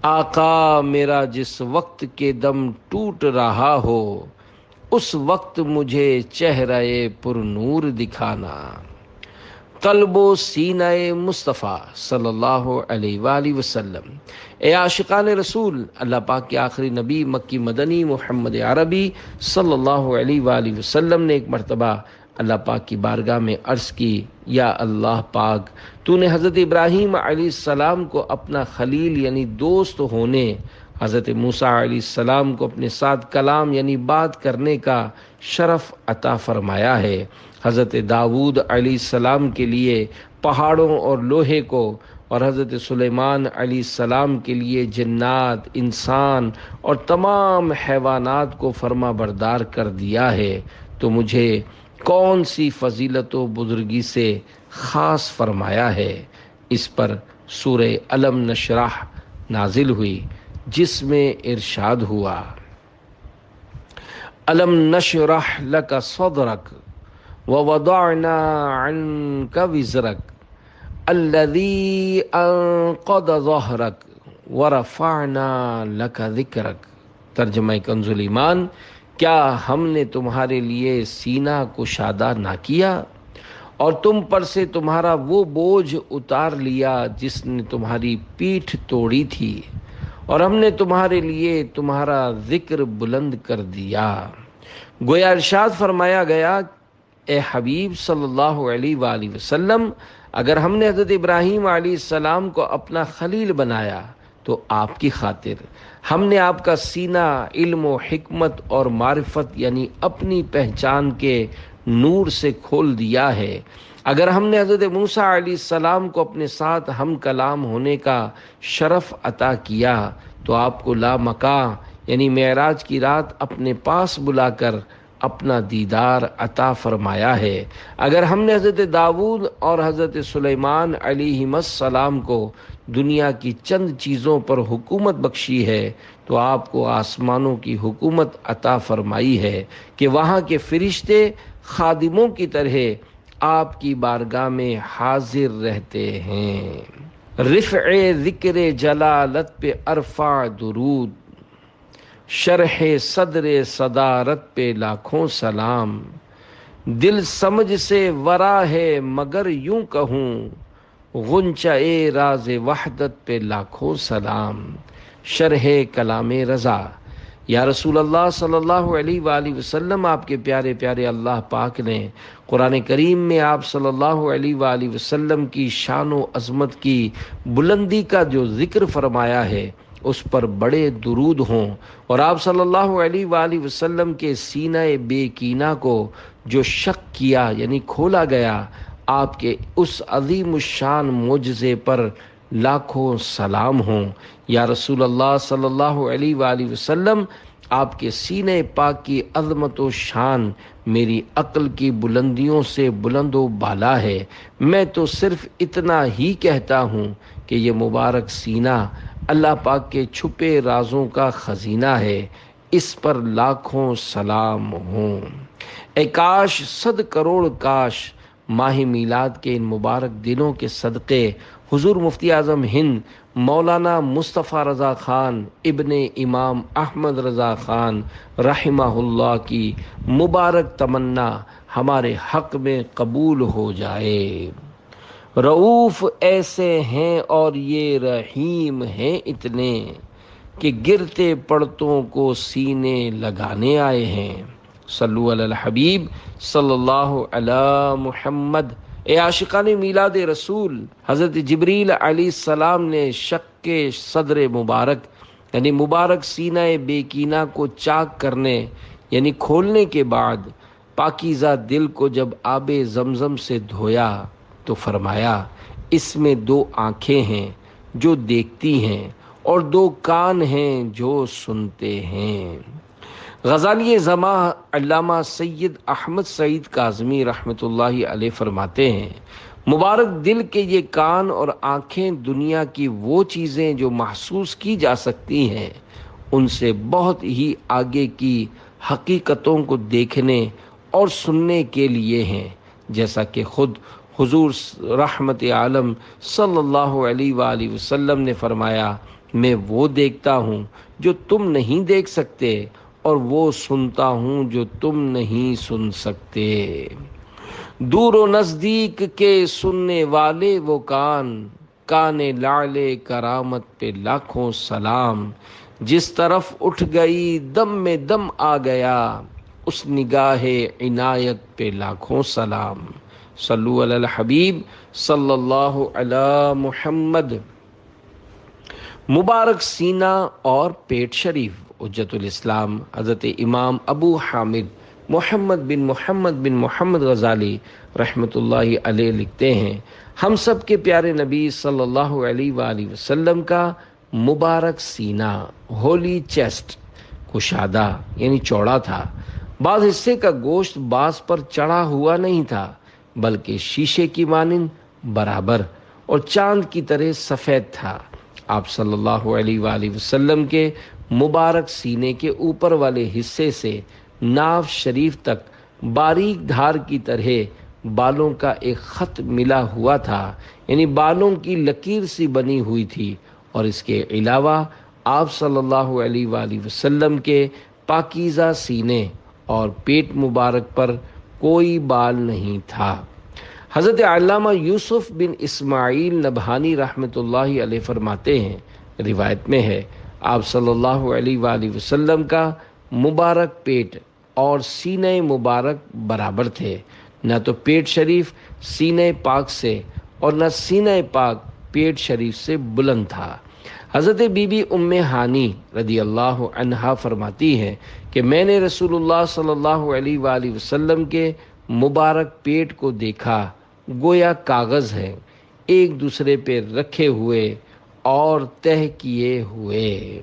آقا میرا جس وقت کے دم ٹوٹ رہا ہو، اس وقت مجھے چہرہ پر نور دکھانا۔ قلب و سینہ مصطفیٰ صلی اللہ علیہ وآلہ وسلم۔ اے عاشقان رسول، اللہ پاک کے آخری نبی مکی مدنی محمد عربی صلی اللہ علیہ وآلہ وسلم نے ایک مرتبہ اللہ پاک کی بارگاہ میں عرض کی، یا اللہ پاک، تو نے حضرت ابراہیم علیہ السلام کو اپنا خلیل یعنی دوست ہونے، حضرت موسیٰ علیہ السلام کو اپنے ساتھ کلام یعنی بات کرنے کا شرف عطا فرمایا ہے، حضرت داؤد علیہ السلام کے لیے پہاڑوں اور لوہے کو، اور حضرت سلیمان علیہ السلام کے لیے جنات، انسان اور تمام حیوانات کو فرما بردار کر دیا ہے، تو مجھے کون سی فضیلت و بزرگی سے خاص فرمایا ہے۔ اس پر سورہ الم نشرح نازل ہوئی، جس میں ارشاد ہوا، الم نشرح لک صدرک ووضعنا عنک وزرک الذی انقض ظہرک ورفعنا لک ذکرک۔ ترجمہ کنز ایمان، کیا ہم نے تمہارے لیے سینہ کشادہ نہ کیا اور تم پر سے تمہارا وہ بوجھ اتار لیا جس نے تمہاری پیٹھ توڑی تھی، اور ہم نے تمہارے لیے تمہارا ذکر بلند کر دیا۔ گویا ارشاد فرمایا گیا، اے حبیب صلی اللہ علیہ وآلہ وسلم، اگر ہم نے حضرت ابراہیم علیہ السلام کو اپنا خلیل بنایا تو آپ کی خاطر ہم نے آپ کا سینہ علم و حکمت اور معرفت یعنی اپنی پہچان کے نور سے کھول دیا ہے۔ اگر ہم نے حضرت موسیٰ علیہ السلام کو اپنے ساتھ ہم کلام ہونے کا شرف عطا کیا تو آپ کو لامکاں یعنی معراج کی رات اپنے پاس بلا کر اپنا دیدار عطا فرمایا ہے۔ اگر ہم نے حضرت داؤد اور حضرت سلیمان علیہم السلام کو دنیا کی چند چیزوں پر حکومت بخشی ہے تو آپ کو آسمانوں کی حکومت عطا فرمائی ہے کہ وہاں کے فرشتے خادموں کی طرح آپ کی بارگاہ میں حاضر رہتے ہیں۔ رفع ذکر جلالت پہ ارفع درود، شرح صدر صدارت پہ لاکھوں سلام، دل سمجھ سے ورا ہے مگر یوں کہوں، غنچہ راز وحدت پہ لاکھوں سلام۔ شرح کلام رضا، یا رسول اللہ صلی اللہ علیہ وآلہ وسلم، آپ کے پیارے پیارے اللہ پاک نے قرآن کریم میں آپ صلی اللہ علیہ وآلہ وسلم کی شان و عظمت کی بلندی کا جو ذکر فرمایا ہے اس پر بڑے درود ہوں، اور آپ صلی اللہ علیہ وآلہ وسلم کے سینہ بے کینہ کو جو شق کیا یعنی کھولا گیا، آپ کے اس عظیم الشان معجزے پر لاکھوں سلام ہوں۔ یا رسول اللہ صلی اللہ علیہ وآلہ وسلم، آپ کے سینہ پاک کی عظمت و شان میری عقل کی بلندیوں سے بلند و بالا ہے۔ میں تو صرف اتنا ہی کہتا ہوں کہ یہ مبارک سینہ اللہ پاک کے چھپے رازوں کا خزینہ ہے، اس پر لاکھوں سلام ہوں۔ اے کاش، صد کروڑ کاش، ماہ میلاد کے ان مبارک دنوں کے صدقے حضور مفتی اعظم ہند مولانا مصطفیٰ رضا خان ابن امام احمد رضا خان رحمہ اللہ کی مبارک تمنا ہمارے حق میں قبول ہو جائے۔ رؤوف ایسے ہیں اور یہ رحیم ہیں اتنے کہ گرتے پڑتوں کو سینے لگانے آئے ہیں۔ صلو علی الحبیب صلی اللہ علی محمد۔ اے عاشقان میلاد رسول، حضرت جبریل علیہ السلام نے شق صدر مبارک یعنی مبارک سینہ بے کینہ کو چاک کرنے یعنی کھولنے کے بعد پاکیزہ دل کو جب آب زمزم سے دھویا تو فرمایا، اس میں دو آنکھیں ہیں جو دیکھتی ہیں اور دو کان ہیں جو سنتے ہیں۔ غزالی زماں علامہ سید احمد سعید کاظمی رحمۃ اللہ علیہ فرماتے ہیں، مبارک دل کے یہ کان اور آنکھیں دنیا کی وہ چیزیں جو محسوس کی جا سکتی ہیں ان سے بہت ہی آگے کی حقیقتوں کو دیکھنے اور سننے کے لیے ہیں، جیسا کہ خود حضور رحمت عالم صلی اللہ علیہ وآلہ وسلم نے فرمایا، میں وہ دیکھتا ہوں جو تم نہیں دیکھ سکتے اور وہ سنتا ہوں جو تم نہیں سن سکتے۔ دور و نزدیک کے سننے والے وہ کان لعل کرامت پہ لاکھوں سلام، جس طرف اٹھ گئی دم میں دم آ گیا، اس نگاہ عنایت پہ لاکھوں سلام۔ صلو علی الحبیب صلی اللہ علی محمد۔ مبارک سینہ اور پیٹ شریف۔ حجت الاسلام حضرت امام ابو حامد محمد بن محمد غزالی رحمۃ اللہ علیہ لکھتے ہیں، ہم سب کے پیارے نبی صلی اللہ علیہ وآلہ وسلم کا مبارک سینہ، ہولی چیسٹ، کشادہ یعنی چوڑا تھا، بعض حصے کا گوشت باز پر چڑھا ہوا نہیں تھا بلکہ شیشے کی مانند برابر اور چاند کی طرح سفید تھا۔ آپ صلی اللہ علیہ وآلہ وسلم کے مبارک سینے کے اوپر والے حصے سے ناف شریف تک باریک دھار کی طرح بالوں کا ایک خط ملا ہوا تھا، یعنی بالوں کی لکیر سی بنی ہوئی تھی، اور اس کے علاوہ آپ صلی اللہ علیہ وآلہ وسلم کے پاکیزہ سینے اور پیٹ مبارک پر کوئی بال نہیں تھا۔ حضرت علامہ یوسف بن اسماعیل نبہانی رحمۃ اللہ علیہ فرماتے ہیں، روایت میں ہے، آپ صلی اللہ علیہ وآلہ وسلم کا مبارک پیٹ اور سینہ مبارک برابر تھے، نہ تو پیٹ شریف سینہ پاک سے اور نہ سینہ پاک پیٹ شریف سے بلند تھا۔ حضرت بی بی ام ہانی رضی اللہ عنہا فرماتی ہیں کہ میں نے رسول اللہ صلی اللہ علیہ وآلہ وسلم کے مبارک پیٹ کو دیکھا، گویا کاغذ ہے، ایک دوسرے پہ رکھے ہوئے اور تہہ کیے ہوئے۔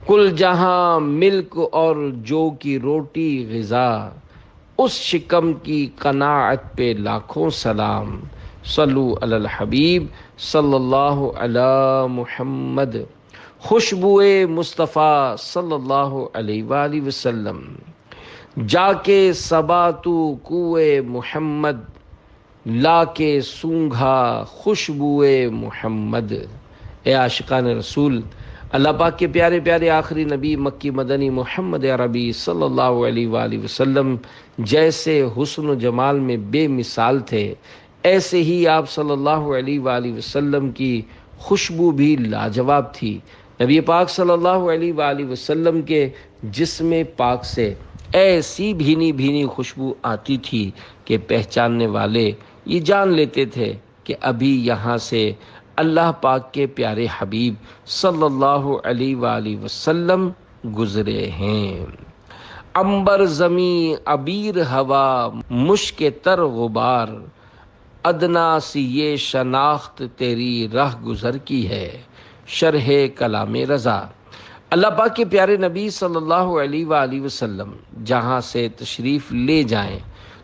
کل جہاں ملک اور جو کی روٹی غذا، اس شکم کی قناعت پہ لاکھوں سلام۔ صلو علی الحبیب صلی اللہ علی محمد۔ خوشبوئے مصطفیٰ صلی اللہ علیہ وآلہ وسلم، جا کے صبا تو کوئے محمد، لا کے سونگھا خوشبوئے محمد۔ اے عاشقان رسول، اللہ پاک کے پیارے پیارے آخری نبی مکی مدنی محمد عربی صلی اللہ علیہ وآلہ وسلم جیسے حسن و جمال میں بے مثال تھے، ایسے ہی آپ صلی اللہ علیہ وآلہ وسلم کی خوشبو بھی لاجواب تھی۔ نبی پاک صلی اللہ علیہ وآلہ وسلم کے جسم پاک سے ایسی بھینی بھینی خوشبو آتی تھی کہ پہچاننے والے یہ جان لیتے تھے کہ ابھی یہاں سے اللہ پاک کے پیارے حبیب صلی اللہ علیہ وآلہ وسلم گزرے ہیں۔ عنبر زمیں عبیر ہوا مشک تر غبار، ادنا سی یہ شناخت تیری رہ گزر کی ہے۔ شرح کلام رضا۔ اللہ پاک کے پیارے نبی صلی اللہ علیہ وآلہ وسلم جہاں سے تشریف لے جائیں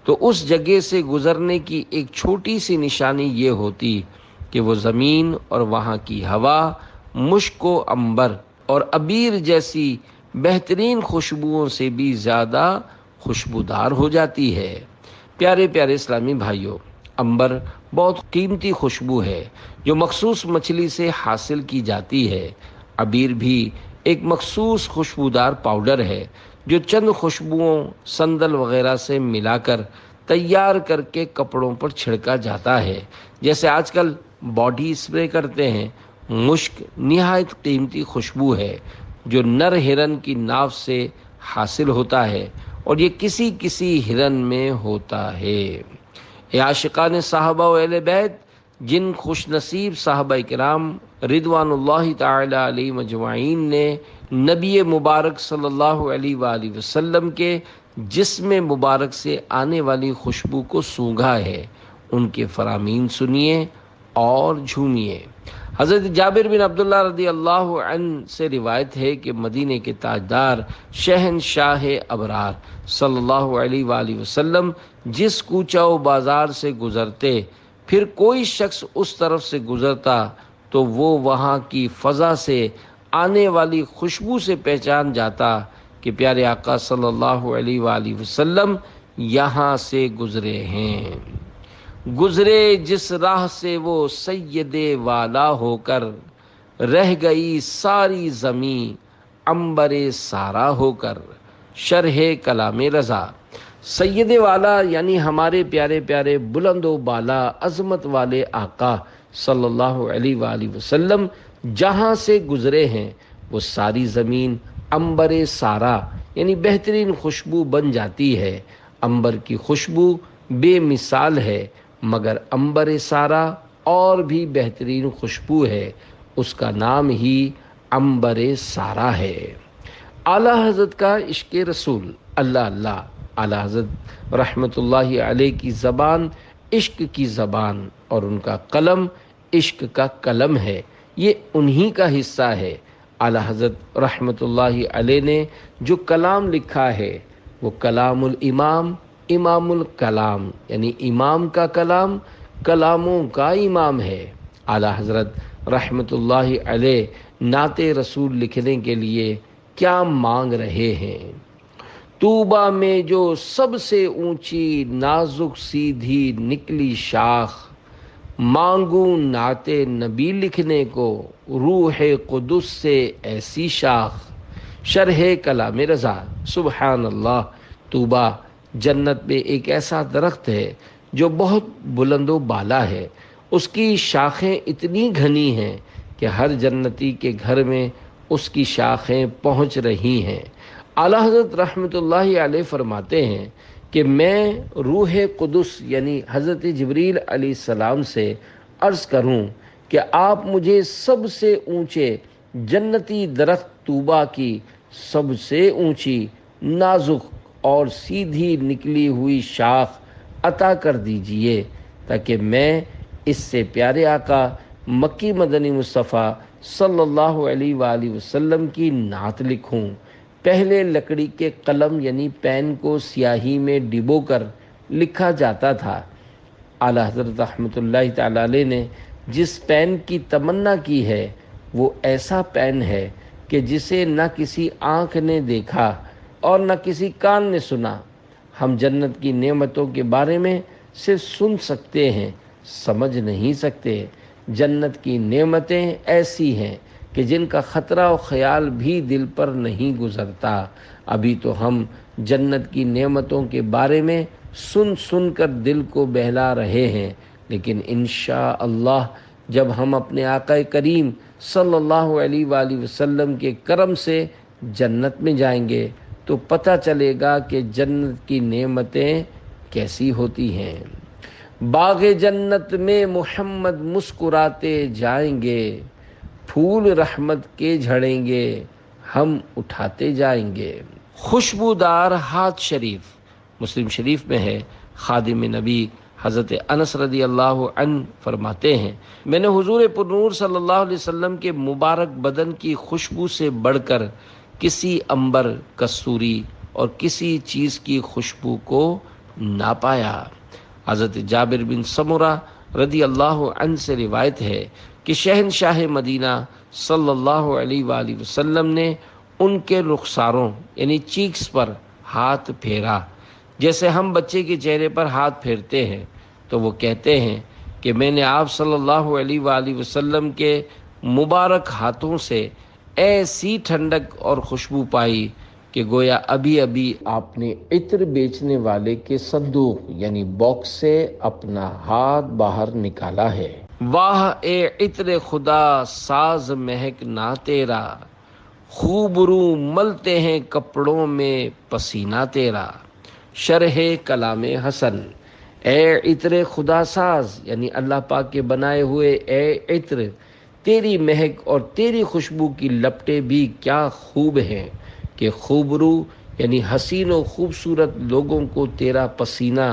تو اس جگہ سے گزرنے کی ایک چھوٹی سی نشانی یہ ہوتی کہ وہ زمین اور وہاں کی ہوا مشک و عنبر اور عبیر جیسی بہترین خوشبوؤں سے بھی زیادہ خوشبودار ہو جاتی ہے۔ پیارے پیارے اسلامی بھائیوں، عنبر بہت قیمتی خوشبو ہے جو مخصوص مچھلی سے حاصل کی جاتی ہے۔ عبیر بھی ایک مخصوص خوشبودار پاؤڈر ہے جو چند خوشبوؤں سندل وغیرہ سے ملا کر تیار کر کے کپڑوں پر چھڑکا جاتا ہے، جیسے آج کل باڈی اسپرے کرتے ہیں۔ مشک نہایت قیمتی خوشبو ہے جو نر ہرن کی ناف سے حاصل ہوتا ہے اور یہ کسی ہرن میں ہوتا ہے۔ اے عاشقان صحابہ و اہل بیت، جن خوش نصیب صحابہ کرام رضوان اللہ تعالی علیہ مجمعین نے نبی مبارک صلی اللہ علیہ وآلہ وسلم کے جسم مبارک سے آنے والی خوشبو کو سونگھا ہے، ان کے فرامین سنیے اور جھومیے۔ حضرت جابر بن عبداللہ رضی اللہ عنہ سے روایت ہے کہ مدینے کے تاجدار شہنشاہ ابرار صلی اللہ علیہ وآلہ وسلم جس کوچہ و بازار سے گزرتے، پھر کوئی شخص اس طرف سے گزرتا تو وہ وہاں کی فضا سے آنے والی خوشبو سے پہچان جاتا کہ پیارے آقا صلی اللہ علیہ وآلہ وسلم یہاں سے گزرے ہیں۔ گزرے جس راہ سے وہ سید والا ہو کر، رہ گئی ساری زمین عنبر سارا ہو کر، شرح کلام رضا۔ سید والا یعنی ہمارے پیارے پیارے بلند و بالا عظمت والے آقا صلی اللہ علیہ وآلہ وسلم جہاں سے گزرے ہیں وہ ساری زمین عنبر سارا یعنی بہترین خوشبو بن جاتی ہے۔ عنبر کی خوشبو بے مثال ہے، مگر عنبر سارا اور بھی بہترین خوشبو ہے، اس کا نام ہی عنبر سارا ہے۔ اعلیٰ حضرت کا عشق رسول، اللہ اللہ، اعلیٰ حضرت رحمت اللہ علیہ کی زبان عشق کی زبان اور ان کا قلم عشق کا قلم ہے، یہ انہی کا حصہ ہے۔ اعلیٰ حضرت رحمت اللہ علیہ نے جو کلام لکھا ہے وہ کلام الامام، امام الکلام یعنی امام کا کلام، کلاموں کا امام ہے۔ اعلیٰ حضرت رحمت اللہ علیہ نعت رسول لکھنے کے لیے کیا مانگ رہے ہیں؟ طوبیٰ میں جو سب سے اونچی نازک سیدھی نکلی شاخ، مانگوں نعت نبی لکھنے کو روح قدس سے ایسی شاخ، شرح کلام رضا۔ سبحان اللہ، طوبیٰ جنت میں ایک ایسا درخت ہے جو بہت بلند و بالا ہے، اس کی شاخیں اتنی گھنی ہیں کہ ہر جنتی کے گھر میں اس کی شاخیں پہنچ رہی ہیں۔ اعلیٰ حضرت رحمت اللہ علیہ فرماتے ہیں کہ میں روح قدس یعنی حضرت جبریل علیہ السلام سے عرض کروں کہ آپ مجھے سب سے اونچے جنتی درخت طوبیٰ کی سب سے اونچی نازک اور سیدھی نکلی ہوئی شاخ عطا کر دیجئے تاکہ میں اس سے پیارے آقا مکی مدنی مصطفیٰ صلی اللہ علیہ وآلہ وسلم کی نعت لکھوں۔ پہلے لکڑی کے قلم یعنی پین کو سیاہی میں ڈبو کر لکھا جاتا تھا۔ اعلیٰ حضرت رحمت اللہ تعالی علیہ نے جس پین کی تمنا کی ہے وہ ایسا پین ہے کہ جسے نہ کسی آنکھ نے دیکھا اور نہ کسی کان نے سنا۔ ہم جنت کی نعمتوں کے بارے میں صرف سن سکتے ہیں، سمجھ نہیں سکتے۔ جنت کی نعمتیں ایسی ہیں کہ جن کا خطرہ و خیال بھی دل پر نہیں گزرتا۔ ابھی تو ہم جنت کی نعمتوں کے بارے میں سن کر دل کو بہلا رہے ہیں، لیکن انشاءاللہ جب ہم اپنے آقا کریم صلی اللہ علیہ وآلہ وسلم کے کرم سے جنت میں جائیں گے تو پتہ چلے گا کہ جنت کی نعمتیں کیسی ہوتی ہیں۔ باغ جنت میں محمد مسکراتے جائیں گے، پھول رحمت کے جھڑیں گے، ہم اٹھاتے جائیں گے۔ خوشبودار ہاتھ شریف مسلم شریف میں ہے۔ خادم نبی حضرت انس رضی اللہ عنہ فرماتے ہیں میں نے حضور پرنور صلی اللہ علیہ وسلم کے مبارک بدن کی خوشبو سے بڑھ کر کسی عنبر، کستوری اور کسی چیز کی خوشبو کو نہ پایا۔ حضرت جابر بن سمرہ رضی اللہ عنہ سے روایت ہے کہ شہنشاہ مدینہ صلی اللہ علیہ وآلہ وسلم نے ان کے رخساروں یعنی چیکس پر ہاتھ پھیرا جیسے ہم بچے کے چہرے پر ہاتھ پھیرتے ہیں، تو وہ کہتے ہیں کہ میں نے آپ صلی اللہ علیہ وآلہ وسلم کے مبارک ہاتھوں سے ایسی ٹھنڈک اور خوشبو پائی کہ گویا ابھی ابھی آپ نے عطر بیچنے والے کے صندوق یعنی باکس سے اپنا ہاتھ باہر نکالا ہے۔ واہ اے عطر خدا ساز مہک نہ تیرا، خوبرو ملتے ہیں کپڑوں میں پسینہ تیرا، شرح کلام حسن۔ اے عطر خدا ساز یعنی اللہ پاک کے بنائے ہوئے اے عطر، تیری مہک اور تیری خوشبو کی لپٹیں بھی کیا خوب ہیں کہ خوبرو یعنی حسین و خوبصورت لوگوں کو تیرا پسینہ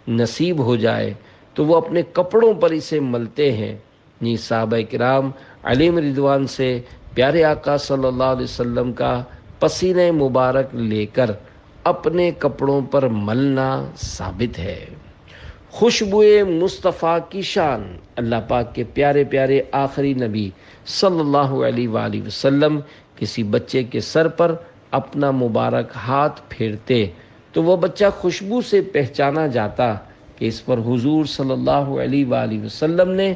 نصیب ہو جائے تو وہ اپنے کپڑوں پر اسے ملتے ہیں، جی صحابہ کرام علیہم رضوان سے پیارے آقا صلی اللہ علیہ وسلم کا پسینہ مبارک لے کر اپنے کپڑوں پر ملنا ثابت ہے۔ خوشبوئے مصطفیٰ کی شان، اللہ پاک کے پیارے پیارے آخری نبی صلی اللہ علیہ وآلہ وسلم کسی بچے کے سر پر اپنا مبارک ہاتھ پھیرتے تو وہ بچہ خوشبو سے پہچانا جاتا کہ اس پر حضور صلی اللہ علیہ وآلہ وسلم نے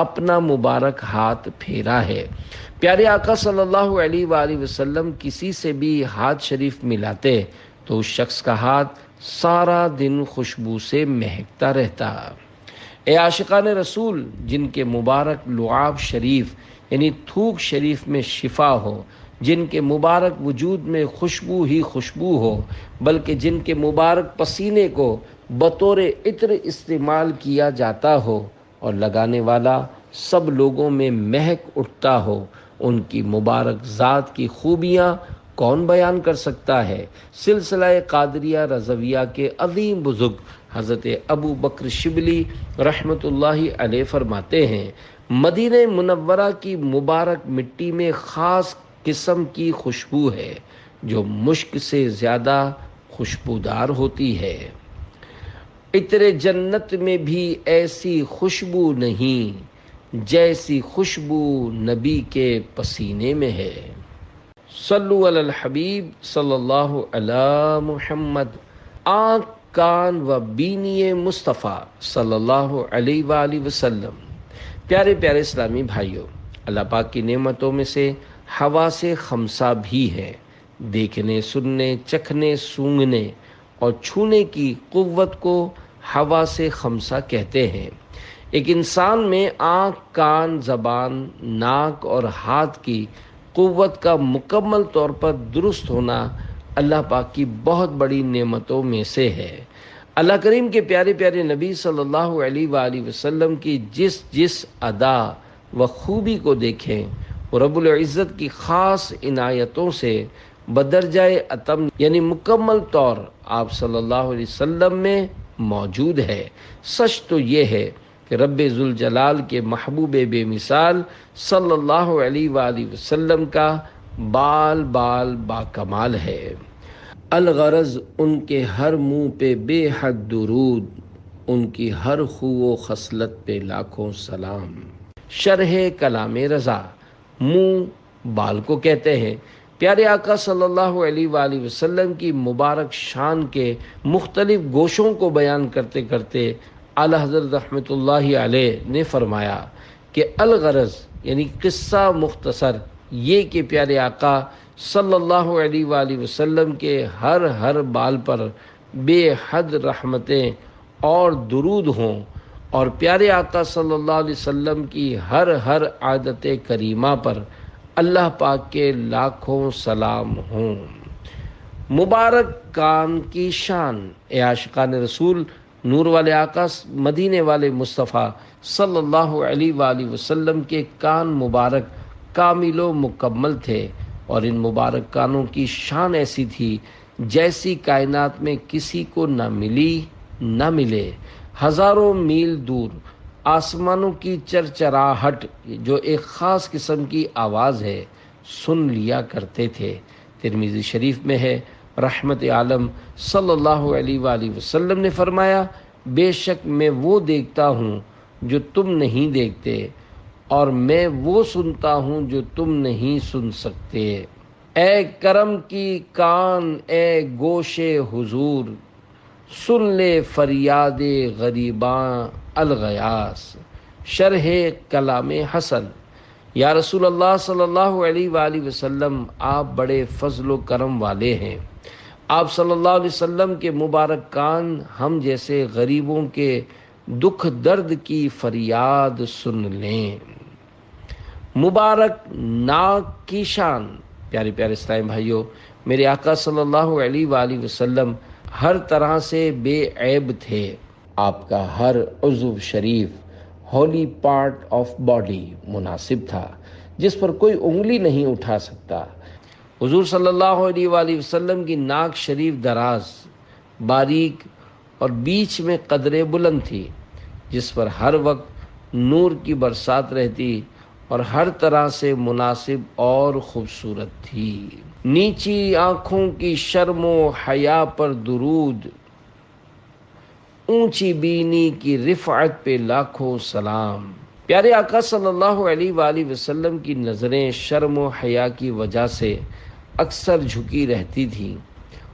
اپنا مبارک ہاتھ پھیرا ہے۔ پیارے آقا صلی اللہ علیہ وآلہ وسلم کسی سے بھی ہاتھ شریف ملاتے تو اس شخص کا ہاتھ سارا دن خوشبو سے مہکتا رہتا۔ اے عاشقان رسول، جن کے مبارک لعاب شریف یعنی تھوک شریف میں شفا ہو، جن کے مبارک وجود میں خوشبو ہی خوشبو ہو، بلکہ جن کے مبارک پسینے کو بطور عطر استعمال کیا جاتا ہو اور لگانے والا سب لوگوں میں مہک اٹھتا ہو، ان کی مبارک ذات کی خوبیاں کون بیان کر سکتا ہے؟ سلسلہ قادریہ رضویہ کے عظیم بزرگ حضرت ابو بکر شبلی رحمۃ اللہ علیہ فرماتے ہیں، مدینہ منورہ کی مبارک مٹی میں خاص قسم کی خوشبو ہے جو مشک سے زیادہ خوشبودار ہوتی ہے۔ عطر جنت میں بھی ایسی خوشبو نہیں جیسی خوشبو نبی کے پسینے میں ہے۔ صلو علی الحبیب صلی اللہ علی محمد۔ آنکھ، کان و بینی مصطفیٰ صلی اللہ علیہ وآلہ وسلم۔ پیارے پیارے اسلامی بھائیوں، اللہ پاک کی نعمتوں میں سے حواس خمسہ بھی ہے۔ دیکھنے، سننے، چکھنے، سونگھنے اور چھونے کی قوت کو حواس خمسہ کہتے ہیں۔ ایک انسان میں آنکھ، کان، زبان، ناک اور ہاتھ کی قوت کا مکمل طور پر درست ہونا اللہ پاک کی بہت بڑی نعمتوں میں سے ہے۔ اللہ کریم کے پیارے پیارے نبی صلی اللہ علیہ وآلہ وسلم کی جس جس ادا و خوبی کو دیکھیں وہ رب العزت کی خاص عنایتوں سے بدرجہ اتم یعنی مکمل طور آپ صلی اللہ علیہ وسلم میں موجود ہے۔ سچ تو یہ ہے کہ رب ذوالجلال کے محبوب بے مثال صلی اللہ علیہ وآلہ وسلم کا بال بال با کمال ہے۔ الغرض ان کے ہر منہ پہ بے حد درود، ان کی ہر خو و خصلت پہ لاکھوں سلام۔ شرح کلام رضا، منہ بال کو کہتے ہیں۔ پیارے آقا صلی اللہ علیہ وآلہ وسلم کی مبارک شان کے مختلف گوشوں کو بیان کرتے کرتے اعلی حضرت رحمۃ اللہ علیہ نے فرمایا کہ الغرض یعنی قصہ مختصر یہ کہ پیارے آقا صلی اللہ علیہ وآلہ وسلم کے ہر بال پر بے حد رحمتیں اور درود ہوں اور پیارے آقا صلی اللہ علیہ وسلم کی ہر عادت کریمہ پر اللہ پاک کے لاکھوں سلام ہوں۔ مبارک کان کی شان، اے عاشقان رسول، نور والے آقا مدینے والے مصطفیٰ صلی اللہ علیہ وآلہ وسلم کے کان مبارک کامل و مکمل تھے اور ان مبارک کانوں کی شان ایسی تھی جیسی کائنات میں کسی کو نہ ملی نہ ملے۔ ہزاروں میل دور آسمانوں کی چرچراہٹ جو ایک خاص قسم کی آواز ہے سن لیا کرتے تھے۔ ترمذی شریف میں ہے، رحمت عالم صلی اللہ علیہ وآلہ وسلم نے فرمایا، بے شک میں وہ دیکھتا ہوں جو تم نہیں دیکھتے اور میں وہ سنتا ہوں جو تم نہیں سن سکتے۔ اے کرم کی کان، اے گوش حضور، سن لے فریاد غریباں الغیاث۔ شرح کلام حسن، یا رسول اللہ صلی اللہ علیہ وآلہ وسلم، آپ بڑے فضل و کرم والے ہیں۔ آپ صلی اللہ علیہ وسلم کے مبارک کان ہم جیسے غریبوں کے دکھ درد کی فریاد سن لیں۔ مبارک ناک کی شان، پیارے پیارے اسلامی بھائیوں، میرے آقا صلی اللہ علیہ وآلہ وسلم ہر طرح سے بے عیب تھے۔ آپ کا ہر عضو شریف ہولی پارٹ آف باڈی مناسب تھا جس پر کوئی انگلی نہیں اٹھا سکتا۔ حضور صلی اللہ علیہ وآلہ وسلم کی ناک شریف دراز، باریک اور بیچ میں قدرے بلند تھی جس پر ہر وقت نور کی برسات رہتی اور ہر طرح سے مناسب اور خوبصورت تھی۔ نیچی آنکھوں کی شرم و حیا پر درود، اونچی بینی کی رفعت پہ لاکھوں سلام۔ پیارے آقا صلی اللہ علیہ وآلہ وسلم کی نظریں شرم و حیا کی وجہ سے اکثر جھکی رہتی تھیں،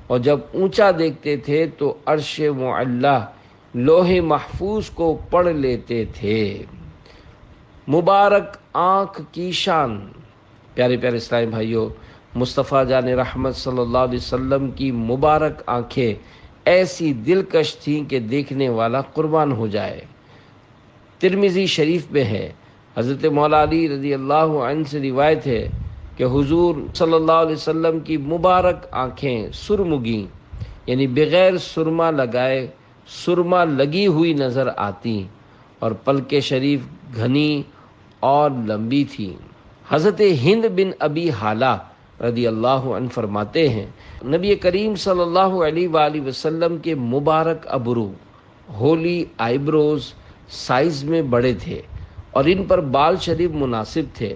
اور جب اونچا دیکھتے تھے تو عرش معلی لوح محفوظ کو پڑھ لیتے تھے۔ مبارک آنکھ کی شان۔ پیارے پیارے اسلامی بھائیوں، مصطفیٰ جان رحمت صلی اللہ علیہ وسلم کی مبارک آنکھیں ایسی دلکش تھیں کہ دیکھنے والا قربان ہو جائے۔ ترمذی شریف میں ہے، حضرت مولا علی رضی اللہ عنہ سے روایت ہے کہ حضور صلی اللہ علیہ وسلم کی مبارک آنکھیں سرمگی یعنی بغیر سرما لگائے سرما لگی ہوئی نظر آتی، اور پلک شریف گھنی اور لمبی تھی۔ حضرت ہند بن ابی حالہ رضی اللہ عنہ فرماتے ہیں، نبی کریم صلی اللہ علیہ وآلہ وسلم کے مبارک ابرو ہولی آئی بروز سائز میں بڑے تھے، اور ان پر بال شریف مناسب تھے،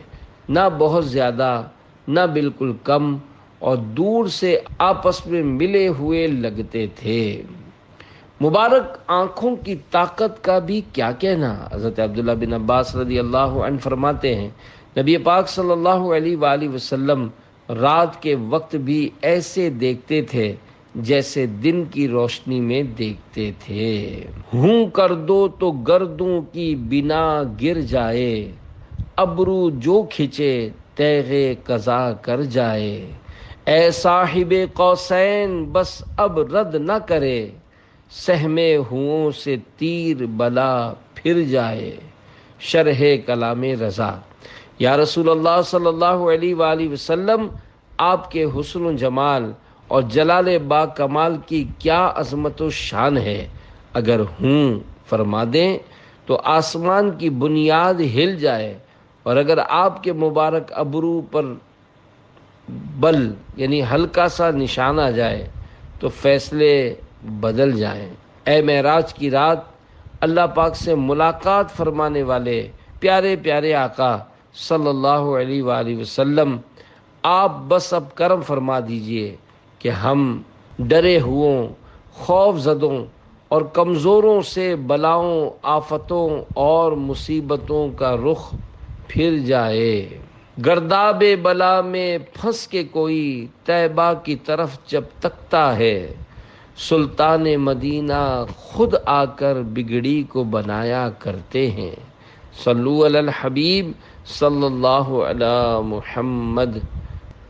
نہ بہت زیادہ نہ بالکل کم، اور دور سے آپس میں ملے ہوئے لگتے تھے۔ مبارک آنکھوں کی طاقت کا بھی کیا کہنا۔ حضرت عبداللہ بن عباس رضی اللہ عنہ فرماتے ہیں، نبی پاک صلی اللہ علیہ وآلہ وسلم رات کے وقت بھی ایسے دیکھتے تھے جیسے دن کی روشنی میں دیکھتے تھے۔ ہوں کر دو تو گردوں کی بنا گر جائے، ابرو جو کھچے تیغ قضا کر جائے، اے صاحب قوسین بس اب رد نہ کرے، سہمے ہوں سے تیر بلا پھر جائے۔ شرح کلام رضا۔ یا رسول اللہ صلی اللہ علیہ وآلہ وسلم، آپ کے حسن و جمال اور جلال با کمال کی کیا عظمت و شان ہے، اگر ہوں فرما دیں تو آسمان کی بنیاد ہل جائے، اور اگر آپ کے مبارک ابرو پر بل یعنی ہلکا سا نشان آ جائے تو فیصلے بدل جائیں۔ اے معراج کی رات، اللہ پاک سے ملاقات فرمانے والے پیارے پیارے آقا صلی اللہ علیہ وآلہ وسلم، آپ بس اب کرم فرما دیجئے کہ ہم ڈرے ہووں، خوف زدوں اور کمزوروں سے بلاؤں، آفتوں اور مصیبتوں کا رخ پھر جائے۔ گرداب بلا میں پھنس کے کوئی طیبہ کی طرف جب تکتا ہے، سلطان مدینہ خود آ کر بگڑی کو بنایا کرتے ہیں۔ صلو علی الحبیب صلی اللہ علی محمد۔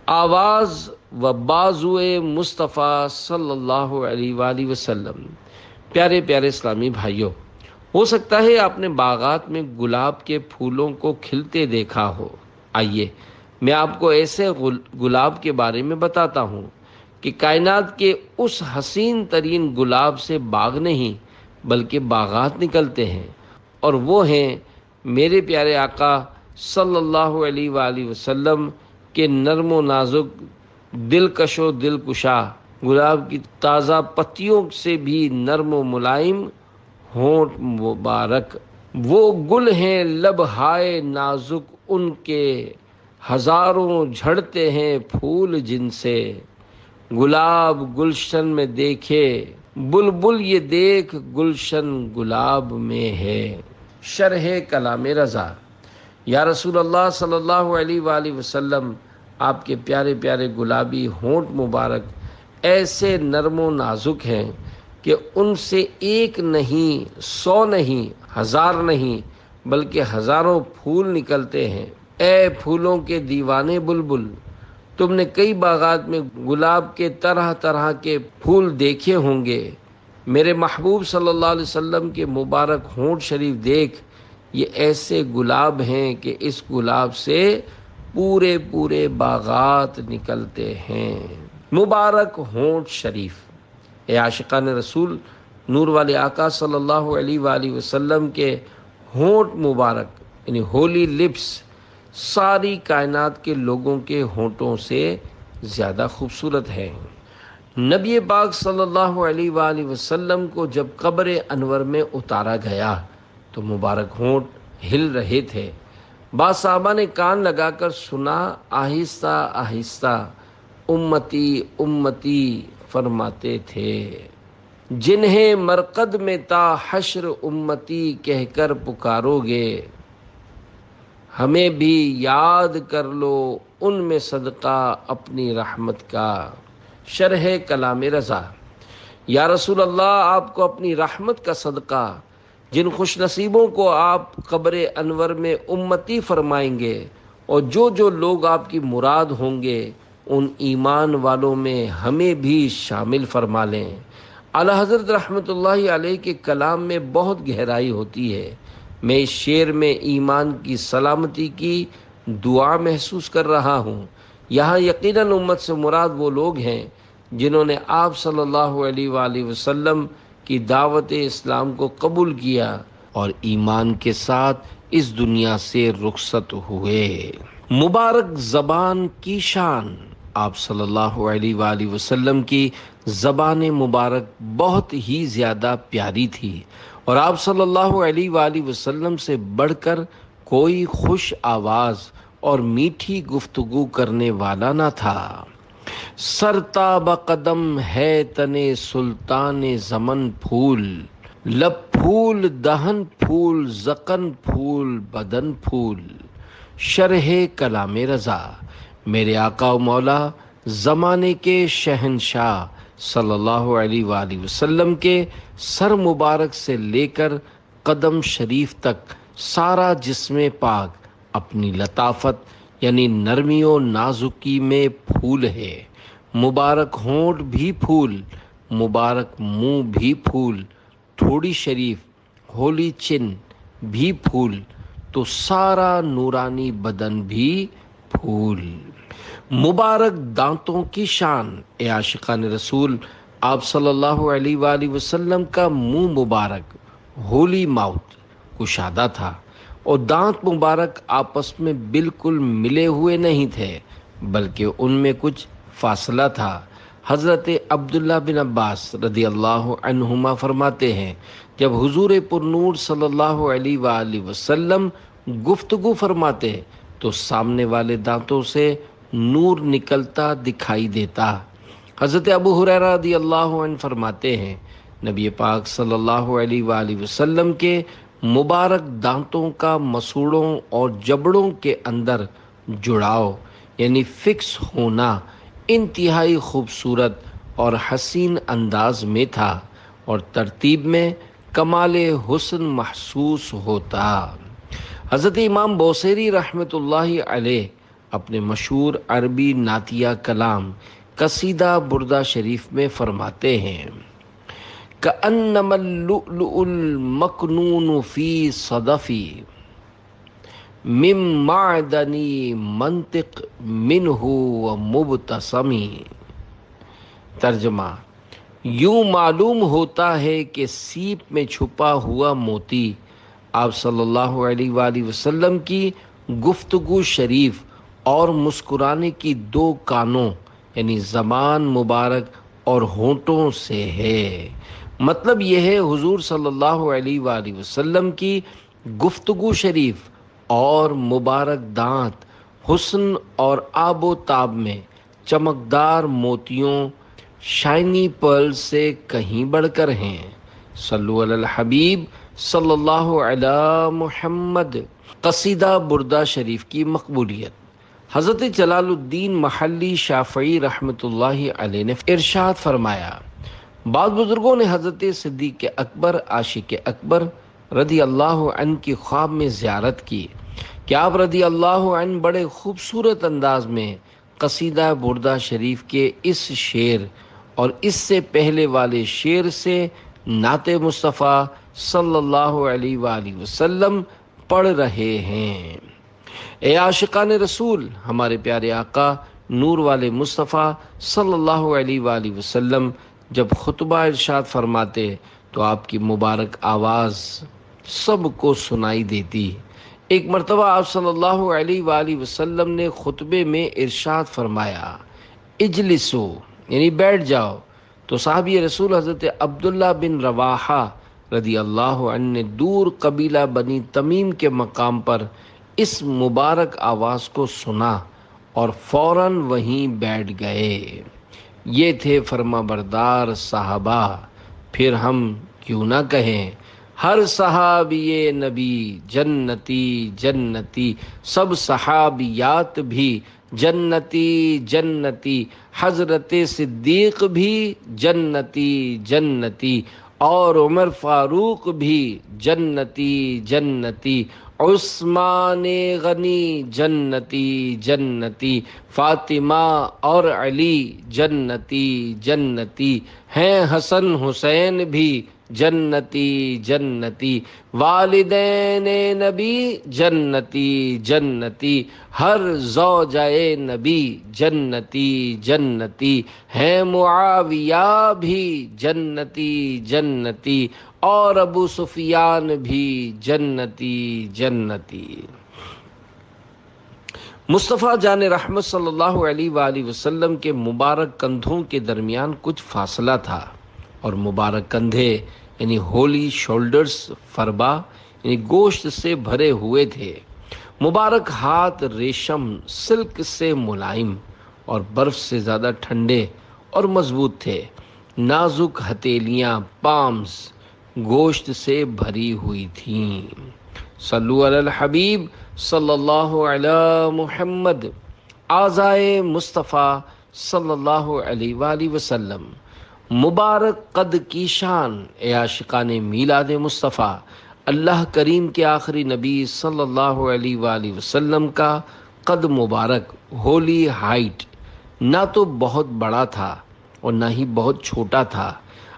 آواز و بازوئے مصطفیٰ صلی اللہ علیہ وآلہ وسلم۔ پیارے پیارے اسلامی بھائیوں، ہو سکتا ہے آپ نے باغات میں گلاب کے پھولوں کو کھلتے دیکھا ہو۔ آئیے میں آپ کو ایسے گلاب کے بارے میں بتاتا ہوں کہ کائنات کے اس حسین ترین گلاب سے باغ نہیں بلکہ باغات نکلتے ہیں، اور وہ ہیں میرے پیارے آقا صلی اللہ علیہ وآلہ وسلم کے نرم و نازک، دلکش و دلکشا، گلاب کی تازہ پتیوں سے بھی نرم و ملائم ہونٹ مبارک۔ وہ گل ہیں لب ہائے نازک ان کے، ہزاروں جھڑتے ہیں پھول جن سے، گلاب گلشن میں دیکھے بلبل یہ دیکھ گلشن گلاب میں ہے۔ شرح کلام رضا۔ یا رسول اللہ صلی اللہ علیہ وآلہ وسلم، آپ کے پیارے پیارے گلابی ہونٹ مبارک ایسے نرم و نازک ہیں کہ ان سے ایک نہیں، 100 نہیں، 1000 نہیں بلکہ ہزاروں پھول نکلتے ہیں۔ اے پھولوں کے دیوانے بلبل، تم نے کئی باغات میں گلاب کے طرح طرح کے پھول دیکھے ہوں گے، میرے محبوب صلی اللہ علیہ وسلم کے مبارک ہونٹ شریف دیکھ، یہ ایسے گلاب ہیں کہ اس گلاب سے پورے پورے باغات نکلتے ہیں۔ مبارک ہونٹ شریف۔ اے عاشقان رسول، نور والے آقا صلی اللہ علیہ وآلہ وسلم کے ہونٹ مبارک یعنی ہولی لپس ساری کائنات کے لوگوں کے ہونٹوں سے زیادہ خوبصورت ہیں۔ نبی پاک صلی اللہ علیہ وآلہ وسلم کو جب قبر انور میں اتارا گیا تو مبارک ہونٹ ہل رہے تھے۔ بعض صحابہ نے کان لگا کر سنا، آہستہ آہستہ امتی امتی فرماتے تھے۔ جنہیں مرقد میں تا حشر امتی کہہ کر پکارو گے، ہمیں بھی یاد کر لو ان میں صدقہ اپنی رحمت کا۔ شرح کلام رضا۔ یا رسول اللہ، آپ کو اپنی رحمت کا صدقہ، جن خوش نصیبوں کو آپ قبر انور میں امتی فرمائیں گے اور جو لوگ آپ کی مراد ہوں گے، ان ایمان والوں میں ہمیں بھی شامل فرما لیں۔ اعلیٰ حضرت رحمۃ اللہ علیہ کے کلام میں بہت گہرائی ہوتی ہے۔ میں اس شعر میں ایمان کی سلامتی کی دعا محسوس کر رہا ہوں۔ یہاں یقیناً امت سے مراد وہ لوگ ہیں جنہوں نے آپ صلی اللہ علیہ وآلہ وسلم کی دعوت اسلام کو قبول کیا اور ایمان کے ساتھ اس دنیا سے رخصت ہوئے۔ مبارک زبان کی شان۔ آپ صلی اللہ علیہ وآلہ وسلم کی زبان مبارک بہت ہی زیادہ پیاری تھی، اور آپ صلی اللہ علیہ وآلہ وسلم سے بڑھ کر کوئی خوش آواز اور میٹھی گفتگو کرنے والا نہ تھا۔ سرتاب قدم ہے تنے سلطان زمن پھول، لب پھول دہن پھول زقن پھول بدن پھول۔ شرح کلام رضا۔ میرے آقا و مولا زمانے کے شہنشاہ صلی اللہ علیہ وآلہ وسلم کے سر مبارک سے لے کر قدم شریف تک سارا جسم پاک اپنی لطافت یعنی نرمی و نازکی میں پھول ہے۔ مبارک ہونٹ بھی پھول، مبارک منہ بھی پھول، تھوڑی شریف ہولی چن بھی پھول، تو سارا نورانی بدن بھی پھول۔ مبارک دانتوں کی شان۔ اے عاشقان رسول، آپ صلی اللہ علیہ وآلہ وسلم کا منہ مبارک ہولی ماؤتھ کشادہ تھا، اور دانت مبارک آپس میں بالکل ملے ہوئے نہیں تھے، بلکہ ان میں کچھ فاصلہ تھا۔ حضرت عبداللہ بن عباس رضی اللہ عنہما فرماتے ہیں، جب حضور پر نور صلی اللہ علیہ وآلہ وسلم گفتگو فرماتے تو سامنے والے دانتوں سے نور نکلتا دکھائی دیتا۔ حضرت ابو ہریرہ رضی اللہ عنہ فرماتے ہیں، نبی پاک صلی اللہ علیہ وآلہ وسلم کے مبارک دانتوں کا مسوڑوں اور جبڑوں کے اندر جڑاؤ یعنی فکس ہونا انتہائی خوبصورت اور حسین انداز میں تھا، اور ترتیب میں کمال حسن محسوس ہوتا۔ حضرت امام بوصیری رحمۃ اللہ علیہ اپنے مشہور عربی نعتیہ کلام قصیدہ بردہ شریف میں فرماتے ہیں، کأنما اللؤلؤ المکنون فی صدفی من معدنی منطق منہ ومبتسمی۔ ترجمہ: یوں معلوم ہوتا ہے کہ سیپ میں چھپا ہوا موتی آپ صلی اللہ علیہ وآلہ وسلم کی گفتگو شریف اور مسکرانے کی دو کانوں یعنی زبان مبارک اور ہونٹوں سے ہے۔ مطلب یہ ہے، حضور صلی اللہ علیہ وآلہ وسلم کی گفتگو شریف اور مبارک دانت حسن اور آب و تاب میں چمکدار موتیوں شائنی پرل سے کہیں بڑھ کر ہیں۔ صلو علی الحبیب صلی اللہ علی محمد۔ قصیدہ بردہ شریف کی مقبولیت۔ حضرت جلال الدین محلی شافعی رحمۃ اللہ علیہ نے ارشاد فرمایا، بعض بزرگوں نے حضرت صدیق اکبر عاشق اکبر رضی اللہ عنہ کی خواب میں زیارت کی کہ آپ رضی اللہ عنہ بڑے خوبصورت انداز میں قصیدہ بردہ شریف کے اس شعر اور اس سے پہلے والے شعر سے نعت مصطفیٰ صلی اللہ علیہ وآلہ وسلم پڑھ رہے ہیں۔ اے عاشقان رسول، ہمارے پیارے آقا نور والے مصطفیٰ صلی اللہ علیہ وآلہ وسلم جب خطبہ ارشاد فرماتے تو آپ کی مبارک آواز سب کو سنائی دیتی۔ ایک مرتبہ آپ صلی اللہ علیہ وآلہ وسلم نے خطبے میں ارشاد فرمایا، اجلسو یعنی بیٹھ جاؤ، تو صحابی رسول حضرت عبداللہ بن رواحہ رضی اللہ عنہ نے دور قبیلہ بنی تمیم کے مقام پر اس مبارک آواز کو سنا اور فوراً وہیں بیٹھ گئے۔ یہ تھے فرما بردار صحابہ، پھر ہم کیوں نہ کہیں ہر صحابی نبی جنتی جنتی، سب صحابیات بھی جنتی جنتی، حضرت صدیق بھی جنتی جنتی، اور عمر فاروق بھی جنتی جنتی، عثمان غنی جنتی جنتی، فاطمہ اور علی جنتی جنتی ہیں، حسن حسین بھی جنتی جنتی، والدین نبی جنتی جنتی، ہر زوجہ نبی جنتی جنتی ہیں، معاویہ بھی جنتی جنتی، اور ابو سفیان بھی جنتی جنتی۔ مصطفیٰ جان رحمت صلی اللہ علیہ وآلہ وسلم کے مبارک کندھوں کے درمیان کچھ فاصلہ تھا، اور مبارک کندھے یعنی ہولی شولڈرز فربا یعنی گوشت سے بھرے ہوئے تھے، مبارک ہاتھ ریشم سلک سے ملائم اور برف سے زیادہ ٹھنڈے اور مضبوط تھے، نازک ہتھیلیاں پامز گوشت سے بھری ہوئی تھیں۔ صلو علی الحبیب صلی اللہ علی محمد، اعضائے مصطفیٰ صلی اللہ علیہ وآلہ وسلم، مبارک قد کی شان، اے عاشقان میلاد مصطفیٰ، اللہ کریم کے آخری نبی صلی اللہ علیہ وآلہ وسلم کا قد مبارک، ہولی ہائٹ، نہ تو بہت بڑا تھا اور نہ ہی بہت چھوٹا تھا،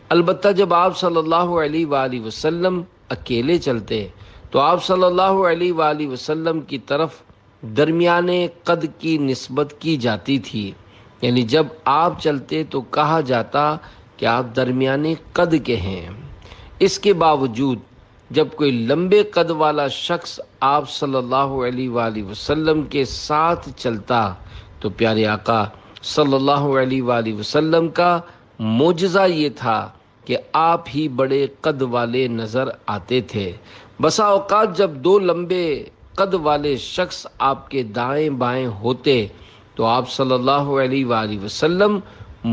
البتہ جب آپ صلی اللہ علیہ وآلہ وسلم اکیلے چلتے تو آپ صلی اللہ علیہ وآلہ وسلم کی طرف درمیانے قد کی نسبت کی جاتی تھی، یعنی جب آپ چلتے تو کہا جاتا کہ آپ درمیانے قد کے ہیں۔ اس کے باوجود جب کوئی لمبے قد والا شخص آپ صلی اللہ علیہ وآلہ وسلم کے ساتھ چلتا تو پیارے آقا صلی اللہ علیہ وآلہ وسلم کا معجزہ یہ تھا کہ آپ ہی بڑے قد والے نظر آتے تھے۔ بسا اوقات جب دو لمبے قد والے شخص آپ کے دائیں بائیں ہوتے تو آپ صلی اللہ علیہ وآلہ وسلم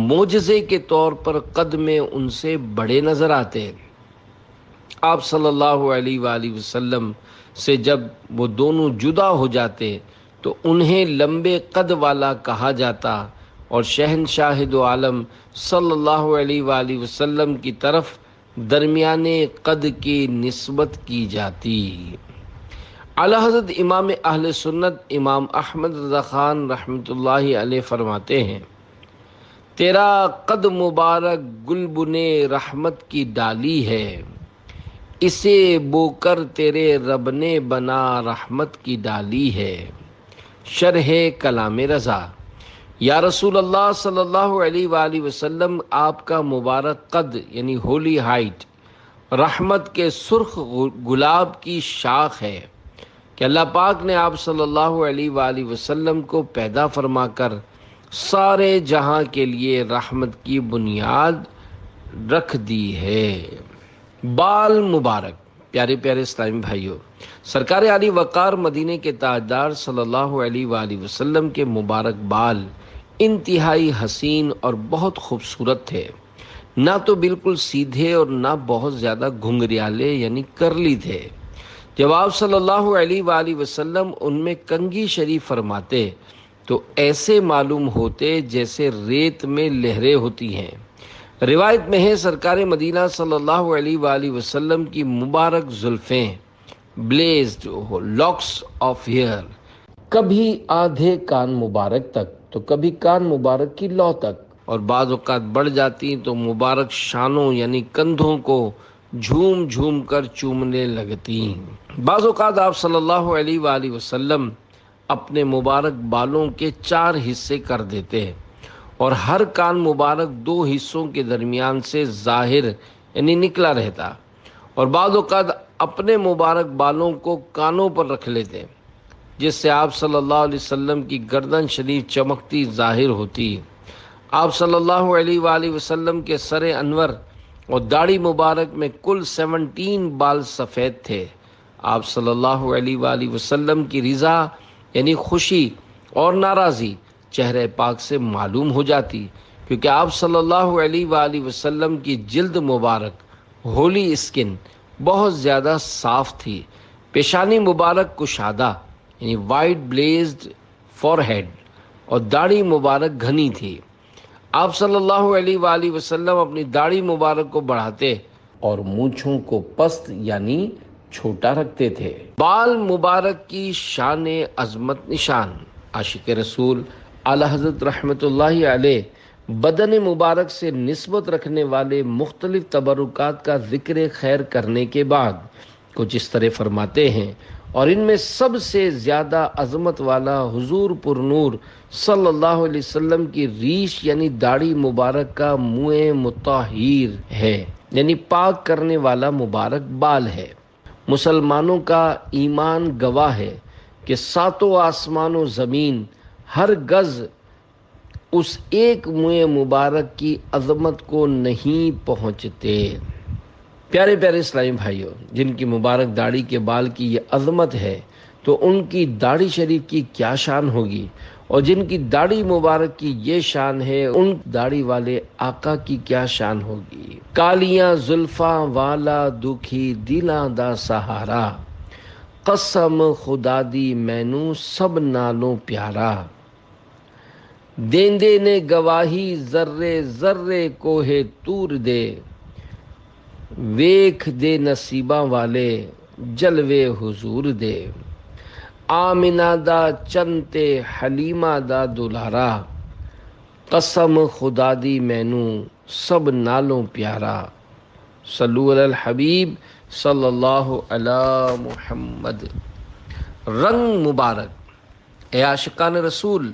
معجزے کے طور پر قد میں ان سے بڑے نظر آتے۔ آپ صلی اللہ علیہ وآلہ وسلم سے جب وہ دونوں جدا ہو جاتے تو انہیں لمبے قد والا کہا جاتا اور شہنشاہ دو عالم صلی اللہ علیہ وآلہ وسلم کی طرف درمیانے قد کی نسبت کی جاتی۔ اعلی حضرت امام اہل سنت امام احمد رضا خان رحمۃ اللہ علیہ فرماتے ہیں، تیرا قد مبارک گلبن رحمت کی ڈالی ہے، اسے بو کر تیرے رب نے بنا رحمت کی ڈالی ہے۔ شرح کلام رضا، یا رسول اللہ صلی اللہ علیہ وآلہ وسلم، آپ کا مبارک قد یعنی ہولی ہائٹ رحمت کے سرخ گلاب کی شاخ ہے کہ اللہ پاک نے آپ صلی اللہ علیہ وآلہ وسلم کو پیدا فرما کر سارے جہاں کے لیے رحمت کی بنیاد رکھ دی ہے۔ بال مبارک، پیارے پیارے اسلامی بھائیوں، سرکار علی وقار مدینے کے تاجدار صلی اللہ علیہ وآلہ وسلم کے مبارک بال انتہائی حسین اور بہت خوبصورت تھے، نہ تو بالکل سیدھے اور نہ بہت زیادہ گھنگریالے یعنی کرلی تھے۔ جب آپ صلی اللہ علیہ وآلہ وسلم ان میں کنگھی شریف فرماتے تو ایسے معلوم ہوتے جیسے ریت میں لہریں ہوتی ہیں۔ روایت میں ہے سرکار مدینہ صلی اللہ علیہ وآلہ وسلم کی مبارک زلفیں بلیزڈ لاکس آف ہیئر، کبھی آدھے کان مبارک تک تو کبھی کان مبارک کی لو تک، اور بعض اوقات بڑھ جاتی تو مبارک شانوں یعنی کندھوں کو جھوم جھوم کر چومنے لگتی۔ بعض اوقات آپ صلی اللہ علیہ وآلہ وسلم اپنے مبارک بالوں کے 4 حصے کر دیتے اور ہر کان مبارک 2 حصوں کے درمیان سے ظاہر یعنی نکلا رہتا، اور بعض اوقات اپنے مبارک بالوں کو کانوں پر رکھ لیتے جس سے آپ صلی اللہ علیہ وسلم کی گردن شریف چمکتی ظاہر ہوتی۔ آپ صلی اللہ علیہ وآلہ وسلم کے سر انور اور داڑھی مبارک میں کل 17 بال سفید تھے۔ آپ صلی اللہ علیہ وآلہ وسلم کی رضا یعنی خوشی اور ناراضی چہرے پاک سے معلوم ہو جاتی، کیونکہ آپ صلی اللہ علیہ وآلہ وسلم کی جلد مبارک ہولی اسکن بہت زیادہ صاف تھی، پیشانی مبارک کشادہ یعنی وائٹ بلیزڈ فور ہیڈ، اور داڑھی مبارک گھنی تھی۔ آپ صلی اللہ علیہ وآلہ وسلم اپنی داڑھی مبارک کو بڑھاتے اور مونچھوں کو پست یعنی چھوٹا رکھتے تھے۔ بال مبارک کی شان عظمت نشان عاشق رسول اعلی حضرت رحمت اللہ علیہ بدن مبارک سے نسبت رکھنے والے مختلف تبرکات کا ذکر خیر کرنے کے بعد کچھ اس طرح فرماتے ہیں، اور ان میں سب سے زیادہ عظمت والا حضور پر نور صلی اللہ علیہ وسلم کی ریش یعنی داڑھی مبارک کا منہ مطہر ہے، یعنی پاک کرنے والا مبارک بال ہے۔ مسلمانوں کا ایمان گواہ ہے کہ ساتوں آسمان و زمین ہر گز اس ایک منہ مبارک کی عظمت کو نہیں پہنچتے۔ پیارے پیارے اسلامی بھائیوں، جن کی مبارک داڑھی کے بال کی یہ عظمت ہے تو ان کی داڑھی شریف کی کیا شان ہوگی، اور جن کی داڑھی مبارک کی یہ شان ہے ان داڑھی والے آقا کی کیا شان ہوگی۔ کالیاں زلفاں والا دکھی دلاں دا سہارا، قسم خدا دی مینوں سب نالوں پیارا، دیندے نے گواہی ذرے ذرے کوہ طور دے، ویکھ دے نصیباں والے جلوے حضور دے، آمنہ دا چنتے حلیمہ دا دلارا، قسم خدا دی مینوں سب نالوں پیارا، صلو علی الحبیب صلی اللہ علی محمد۔ رنگ مبارک، اے عاشقان رسول،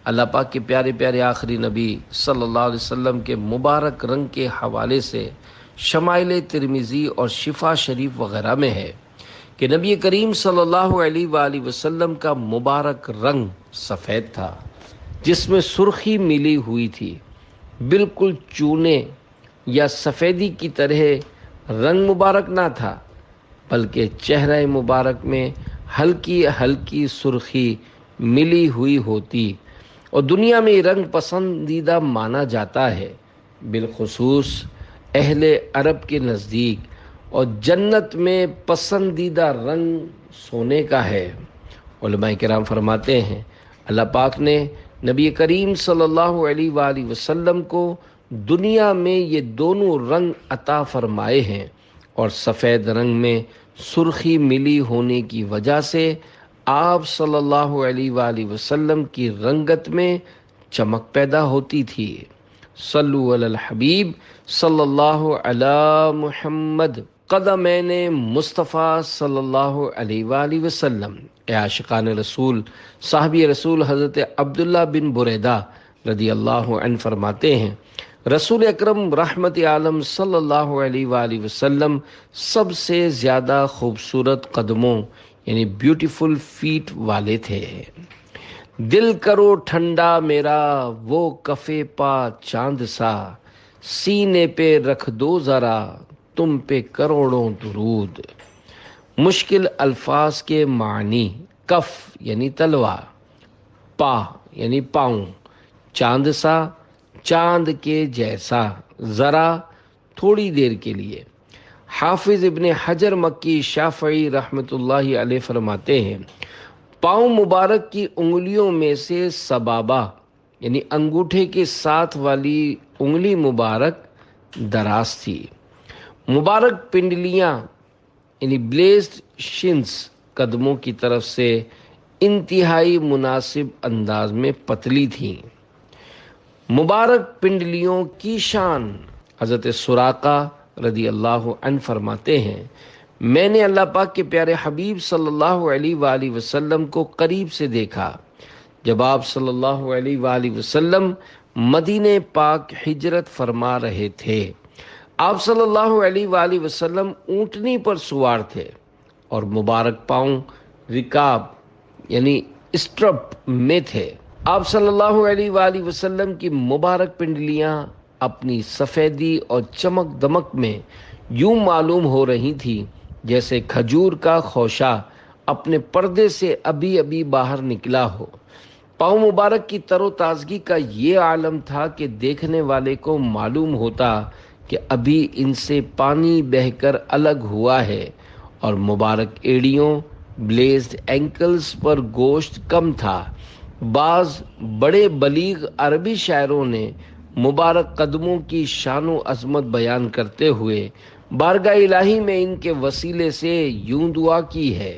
اللہ پاک کے پیارے پیارے آخری نبی صلی اللہ علیہ وسلم کے مبارک رنگ کے حوالے سے شمائل ترمذی اور شفا شریف وغیرہ میں ہے کہ نبی کریم صلی اللہ علیہ وآلہ وسلم کا مبارک رنگ سفید تھا، جس میں سرخی ملی ہوئی تھی، بالکل چونے یا سفیدی کی طرح رنگ مبارک نہ تھا، بلکہ چہرہ مبارک میں ہلکی ہلکی سرخی ملی ہوئی ہوتی، اور دنیا میں یہ رنگ پسندیدہ مانا جاتا ہے، بالخصوص اہل عرب کے نزدیک، اور جنت میں پسندیدہ رنگ سونے کا ہے۔ علماء کرام فرماتے ہیں اللہ پاک نے نبی کریم صلی اللہ علیہ وآلہ وسلم کو دنیا میں یہ دونوں رنگ عطا فرمائے ہیں، اور سفید رنگ میں سرخی ملی ہونے کی وجہ سے آپ صلی اللہ علیہ وآلہ وسلم کی رنگت میں چمک پیدا ہوتی تھی۔ صلو علی الحبیب صلی اللہ علی محمد۔ قدمین مصطفیٰ صلی اللہ علیہ وآلہ وسلم، اے عاشقان رسول، صحابی رسول حضرت عبداللہ بن بریدہ رضی اللہ عنہ فرماتے ہیں رسول اکرم رحمت عالم صلی اللہ علیہ وآلہ وسلم سب سے زیادہ خوبصورت قدموں یعنی بیوٹیفل فیٹ والے تھے۔ دل کرو ٹھنڈا میرا وہ کفے پا چاند سا، سینے پہ رکھ دو ذرا تم پہ کروڑوں درود۔ مشکل الفاظ کے معنی: کف یعنی تلوار، پا یعنی پاؤں، چاند سا چاند کے جیسا، ذرا تھوڑی دیر کے لیے۔ حافظ ابن حجر مکی شافعی رحمۃ اللہ علیہ فرماتے ہیں پاؤں مبارک کی انگلیوں میں سے سبابہ یعنی انگوٹھے کے ساتھ والی انگلی مبارک دراز تھی۔ مبارک پنڈلیاں یعنی بلیزڈ شنس قدموں کی طرف سے انتہائی مناسب انداز میں پتلی تھیں۔ مبارک پنڈلیوں کی شان: حضرت سراقہ رضی اللہ عنہ فرماتے ہیں میں نے اللہ پاک کے پیارے حبیب صلی اللہ علیہ وآلہ وسلم کو قریب سے دیکھا جب آپ صلی اللہ علیہ وآلہ وسلم مدینہ پاک ہجرت فرما رہے تھے۔ آپ صلی اللہ علیہ وآلہ وسلم اونٹنی پر سوار تھے اور مبارک پاؤں رکاب یعنی اسٹرپ میں تھے۔ آپ صلی اللہ علیہ وآلہ وسلم کی مبارک پنڈلیاں اپنی سفیدی اور چمک دمک میں یوں معلوم ہو رہی تھی جیسے کھجور کا خوشہ اپنے پردے سے ابھی ابھی باہر نکلا ہو۔ پاؤں مبارک کی تر و تازگی کا یہ عالم تھا کہ دیکھنے والے کو معلوم ہوتا کہ ابھی ان سے پانی بہہ کر الگ ہوا ہے، اور مبارک ایڑیوں بلیزڈ اینکلز پر گوشت کم تھا۔ بعض بڑے بلیغ عربی شاعروں نے مبارک قدموں کی شان و عظمت بیان کرتے ہوئے بارگاہ الہی میں ان کے وسیلے سے یوں دعا کی ہے: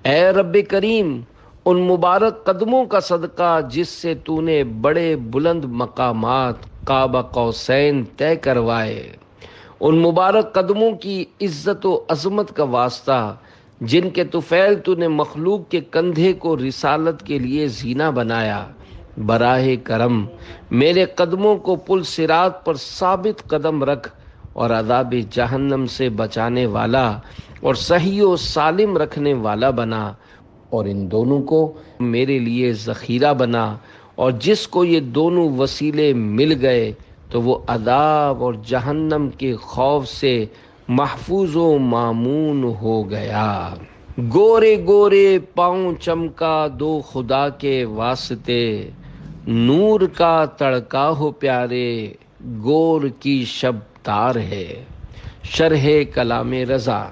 اے رب کریم، ان مبارک قدموں کا صدقہ جس سے تو نے بڑے بلند مقامات قاب قوسین طے کروائے، ان مبارک قدموں کی عزت و عظمت کا واسطہ جن کے طفیل تو نے مخلوق کے کندھے کو رسالت کے لیے زینہ بنایا، براہ کرم میرے قدموں کو پل صراط پر ثابت قدم رکھ اور عذاب جہنم سے بچانے والا اور صحیح و سالم رکھنے والا بنا، اور ان دونوں کو میرے لیے ذخیرہ بنا، اور جس کو یہ دونوں وسیلے مل گئے تو وہ عذاب اور جہنم کے خوف سے محفوظ و مامون ہو گیا۔ گورے گورے پاؤں چمکا دو خدا کے واسطے، نور کا تڑکا ہو پیارے، گور کی شب تار ہے۔ شرح کلام رضا۔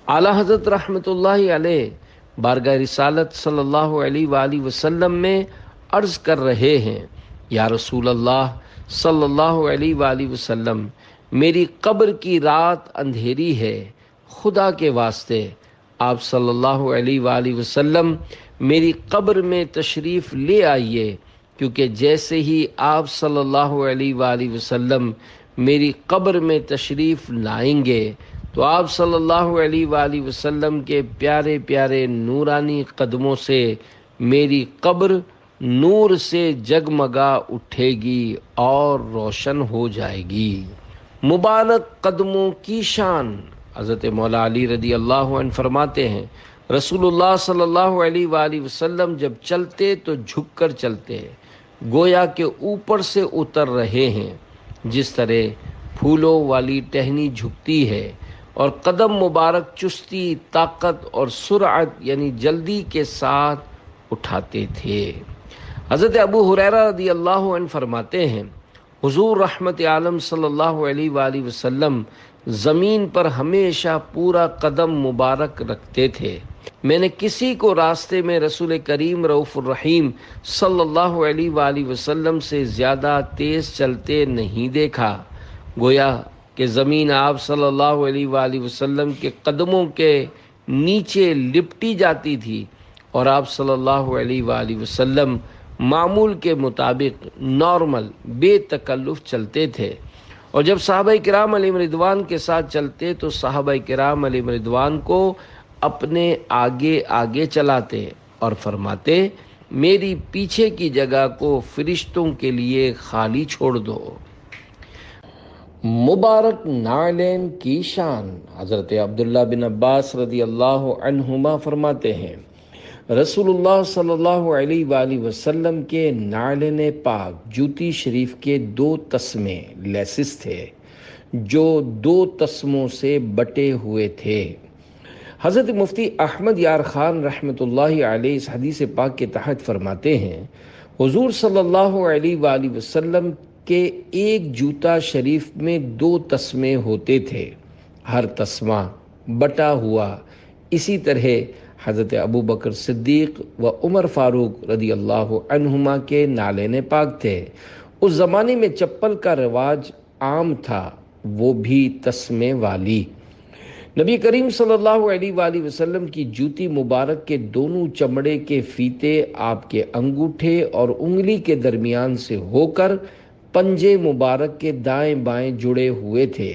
اعلیٰ حضرت رحمۃ اللہ علیہ بارگاہ رسالت صلی اللہ علیہ وآلہ وسلم میں عرض کر رہے ہیں: یا رسول اللہ صلی اللہ علیہ وآلہ وسلم، میری قبر کی رات اندھیری ہے، خدا کے واسطے آپ صلی اللہ علیہ وآلہ وسلم میری قبر میں تشریف لے آئیے، کیونکہ جیسے ہی آپ صلی اللہ علیہ وآلہ وسلم میری قبر میں تشریف لائیں گے تو آپ صلی اللہ علیہ وآلہ وسلم کے پیارے پیارے نورانی قدموں سے میری قبر نور سے جگمگا اٹھے گی اور روشن ہو جائے گی۔ مبارک قدموں کی شان۔ حضرت مولا علی رضی اللہ عنہ فرماتے ہیں: رسول اللہ صلی اللہ علیہ وآلہ وسلم جب چلتے تو جھک کر چلتے، گویا کہ اوپر سے اتر رہے ہیں، جس طرح پھولوں والی ٹہنی جھکتی ہے، اور قدم مبارک چستی، طاقت اور سرعت یعنی جلدی کے ساتھ اٹھاتے تھے۔ حضرت ابو ہریرہ رضی اللہ عنہ فرماتے ہیں: حضور رحمت عالم صلی اللہ علیہ وآلہ وسلم زمین پر ہمیشہ پورا قدم مبارک رکھتے تھے۔ میں نے کسی کو راستے میں رسول کریم رؤوف الرحیم صلی اللہ علیہ وآلہ وسلم سے زیادہ تیز چلتے نہیں دیکھا، گویا کہ زمین آپ صلی اللہ علیہ وآلہ وسلم کے قدموں کے نیچے لپٹی جاتی تھی، اور آپ صلی اللہ علیہ وآلہ وسلم معمول کے مطابق نارمل بے تکلف چلتے تھے، اور جب صحابہ کرام علیہم رضوان کے ساتھ چلتے تو صحابہ کرام علیہم رضوان کو اپنے آگے آگے چلاتے اور فرماتے: میری پیچھے کی جگہ کو فرشتوں کے لیے خالی چھوڑ دو۔ مبارک نعلین کی شان۔ حضرت عبداللہ بن عباس رضی اللہ عنہما فرماتے ہیں: رسول اللہ صلی اللہ علیہ وآلہ وسلم کے نعلین پاک جوتی شریف کے 2 تسمے لیسز تھے جو 2 تسموں سے بٹے ہوئے تھے۔ حضرت مفتی احمد یار خان رحمۃ اللہ علیہ اس حدیث پاک کے تحت فرماتے ہیں: حضور صلی اللہ علیہ وآلہ وسلم کے ایک جوتا شریف میں 2 تسمے ہوتے تھے، ہر تسمہ بٹا ہوا۔ اسی طرح حضرت ابو بکر صدیق و عمر فاروق رضی اللہ عنہما کے نعلین پاک تھے۔ اس زمانے میں چپل کا رواج عام تھا، وہ بھی تسمے والی۔ نبی کریم صلی اللہ علیہ وآلہ وسلم کی جوتی مبارک کے دونوں چمڑے کے فیتے آپ کے انگوٹھے اور انگلی کے درمیان سے ہو کر پنجے مبارک کے دائیں بائیں جڑے ہوئے تھے۔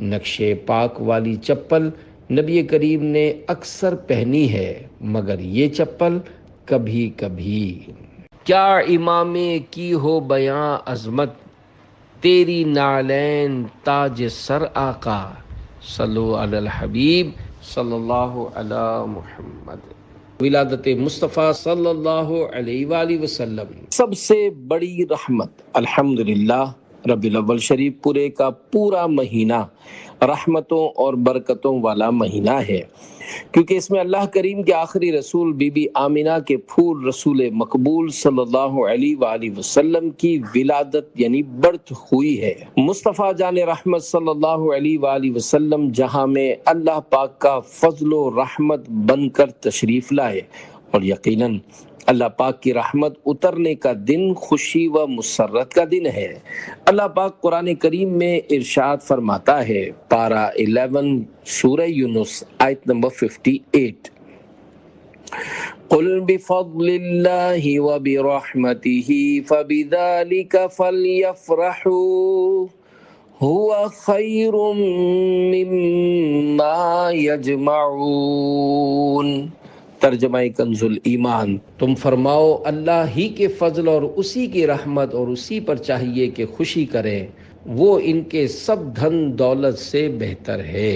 نقشے پاک والی چپل نبی کریم نے اکثر پہنی ہے، مگر یہ چپل کبھی کبھی۔ کیا امام کی ہو بیاں عظمت، تیری نعلین تاج سر آقا، صلو علی الحبیب صلی اللہ علی محمد۔ ولادت مصطفیٰ صلی اللہ علیہ وآلہ وسلم سب سے بڑی رحمت۔ الحمدللہ ربیع الاول شریف پورے کا پورا مہینہ رحمتوں اور برکتوں والا مہینہ ہے، کیونکہ اس میں اللہ کریم کے آخری رسول بی بی آمینہ کے پھول رسول مقبول صلی اللہ علیہ وآلہ وسلم کی ولادت یعنی برتھ ہوئی ہے۔ مصطفیٰ جان رحمت صلی اللہ علیہ وآلہ وسلم جہاں میں اللہ پاک کا فضل و رحمت بن کر تشریف لائے، اور یقیناً اللہ پاک کی رحمت اترنے کا دن خوشی و مسرت کا دن ہے۔ اللہ پاک قرآن کریم میں ارشاد فرماتا ہے، پارہ 11 سورہ یونس آیت نمبر 58، قُلْ بِفَضْلِ اللَّهِ وَبِرَحْمَتِهِ فَبِذَلِكَ فَلْيَفْرَحُوا هُوَ خَيْرٌ مِّمَّا يَجْمَعُونَ۔ ترجمہ کنز الایمان، تم فرماؤ اللہ ہی کے فضل اور اسی کی رحمت اور اسی پر چاہیے کہ خوشی کریں، وہ ان کے سب دھن دولت سے بہتر ہے۔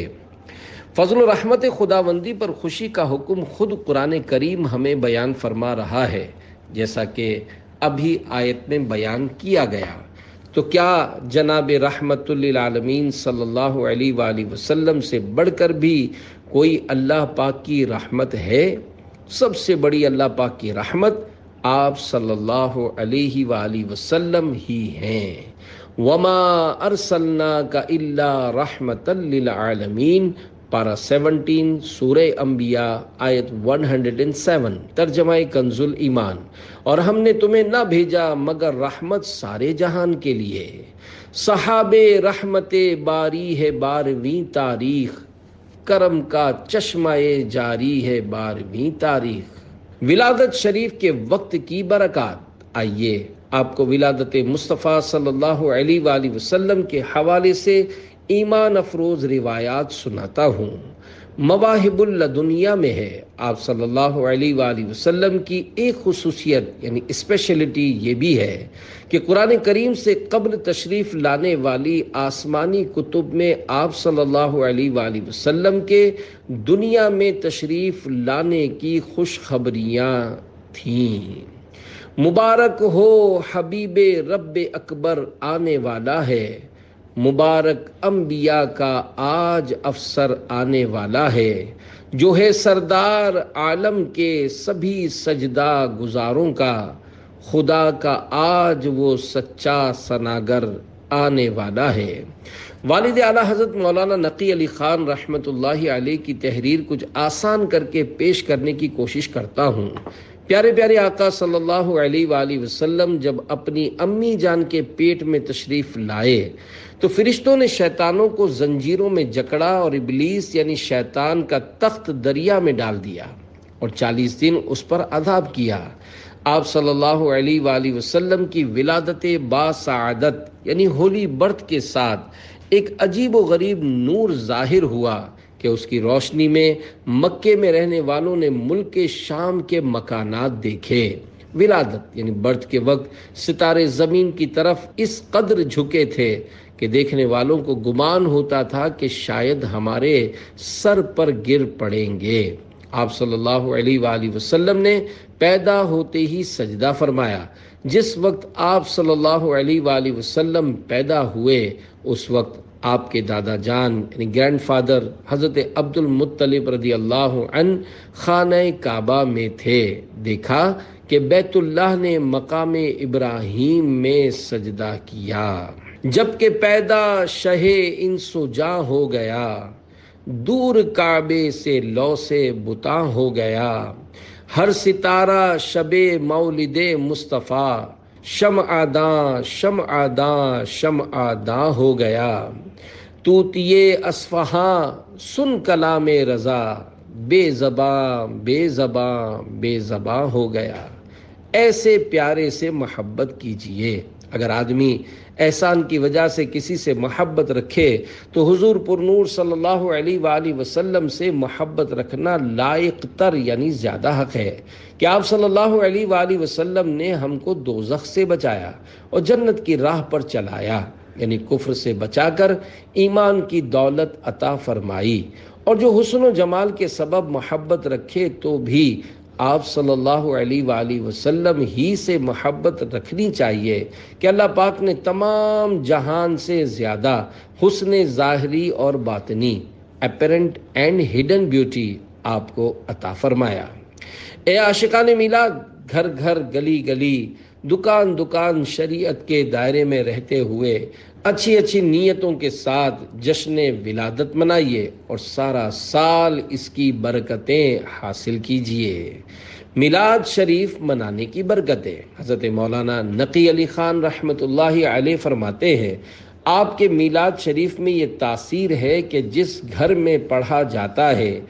فضل و رحمت خداوندی پر خوشی کا حکم خود قرآن کریم ہمیں بیان فرما رہا ہے، جیسا کہ ابھی آیت میں بیان کیا گیا۔ تو کیا جناب رحمت للعالمین صلی اللہ علیہ وآلہ وسلم سے بڑھ کر بھی کوئی اللہ پاک کی رحمت ہے؟ سب سے بڑی اللہ پاک کی رحمت آپ صلی اللہ علیہ وآلہ وسلم ہی ہیں۔ وما ارسلناک الا رحمتا للعالمین، پارہ 17 سورہ انبیاء آیت 107، ترجمہ کنز الایمان، اور ہم نے تمہیں نہ بھیجا مگر رحمت سارے جہان کے لیے۔ صحاب رحمت باری ہے 12ویں تاریخ، کرم کا چشمہ جاری ہے 12ویں تاریخ۔ ولادت شریف کے وقت کی برکات، آئیے آپ کو ولادت مصطفیٰ صلی اللہ علیہ وآلہ وسلم کے حوالے سے ایمان افروز روایات سناتا ہوں۔ مواہب اللدنیہ میں ہے، آپ صلی اللہ علیہ وآلہ وسلم کی ایک خصوصیت یعنی اسپیشلٹی یہ بھی ہے کہ قرآن کریم سے قبل تشریف لانے والی آسمانی کتب میں آپ صلی اللہ علیہ وآلہ وسلم کے دنیا میں تشریف لانے کی خوشخبریاں تھیں۔ مبارک ہو حبیب رب اکبر آنے والا ہے، مبارک انبیاء کا آج افسر آنے والا ہے، جو ہے سردار عالم کے سبھی سجدہ گزاروں کا، خدا کا آج وہ سچا ثناگر آنے والا ہے۔ والد اعلیٰ حضرت مولانا نقی علی خان رحمۃ اللہ علیہ کی تحریر کچھ آسان کر کے پیش کرنے کی کوشش کرتا ہوں۔ پیارے پیارے آقا صلی اللہ علیہ وآلہ وسلم جب اپنی امی جان کے پیٹ میں تشریف لائے تو فرشتوں نے شیطانوں کو زنجیروں میں جکڑا اور ابلیس یعنی شیطان کا تخت دریا میں ڈال دیا اور 40 دن اس پر عذاب کیا۔ آپ صلی اللہ علیہ وآلہ وسلم کی ولادت باسعادت یعنی ہولی برتھ کے ساتھ ایک عجیب و غریب نور ظاہر ہوا کہ اس کی روشنی میں مکے میں رہنے والوں نے ملک شام کے مکانات دیکھے۔ ولادت یعنی برتھ کے وقت ستارے زمین کی طرف اس قدر جھکے تھے کہ دیکھنے والوں کو گمان ہوتا تھا کہ شاید ہمارے سر پر گر پڑیں گے۔ آپ صلی اللہ علیہ وآلہ وسلم نے پیدا ہوتے ہی سجدہ فرمایا۔ جس وقت آپ صلی اللہ علیہ وآلہ وسلم پیدا ہوئے اس وقت آپ کے دادا جان یعنی گرینڈ فادر حضرت عبد المطلب رضی اللہ عنہ خانہ کعبہ میں تھے۔ دیکھا کہ بیت اللہ نے مقام ابراہیم میں سجدہ کیا۔ جبکہ پیدا شہ انس و جاں ہو گیا، دور کعبے سے لو سے بتاں ہو گیا، ہر ستارہ شب مولد مصطفیٰ، شمع داں شمع داں شمع داں ہو گیا، طوطیے اصفہاں سن کلام رضا، بے زباں بے زباں بے زباں ہو گیا۔ ایسے پیارے سے محبت کیجئے۔ اگر آدمی احسان کی وجہ سے کسی سے محبت رکھے تو حضور پر نور صلی اللہ علیہ وآلہ وسلم سے محبت رکھنا لائق تر یعنی زیادہ حق ہے کہ آپ صلی اللہ علیہ وآلہ وسلم نے ہم کو دوزخ سے بچایا اور جنت کی راہ پر چلایا، یعنی کفر سے بچا کر ایمان کی دولت عطا فرمائی۔ اور جو حسن و جمال کے سبب محبت رکھے تو بھی آپ صلی اللہ علیہ وآلہ وسلم ہی سے محبت رکھنی چاہیے کہ اللہ پاک نے تمام جہان سے زیادہ حسن ظاہری اور باطنی اپیرنٹ اینڈ ہڈن بیوٹی آپ کو عطا فرمایا۔ اے عاشقان میلاد، گھر گھر گلی گلی دکان دکان شریعت کے دائرے میں رہتے ہوئے اچھی اچھی نیتوں کے ساتھ جشن ولادت منائیے اور سارا سال اس کی برکتیں حاصل کیجیے۔ میلاد شریف منانے کی برکتیں، حضرت مولانا نقی علی خان رحمۃ اللہ علیہ فرماتے ہیں، آپ کے میلاد شریف میں یہ تاثیر ہے کہ جس گھر میں پڑھا جاتا ہے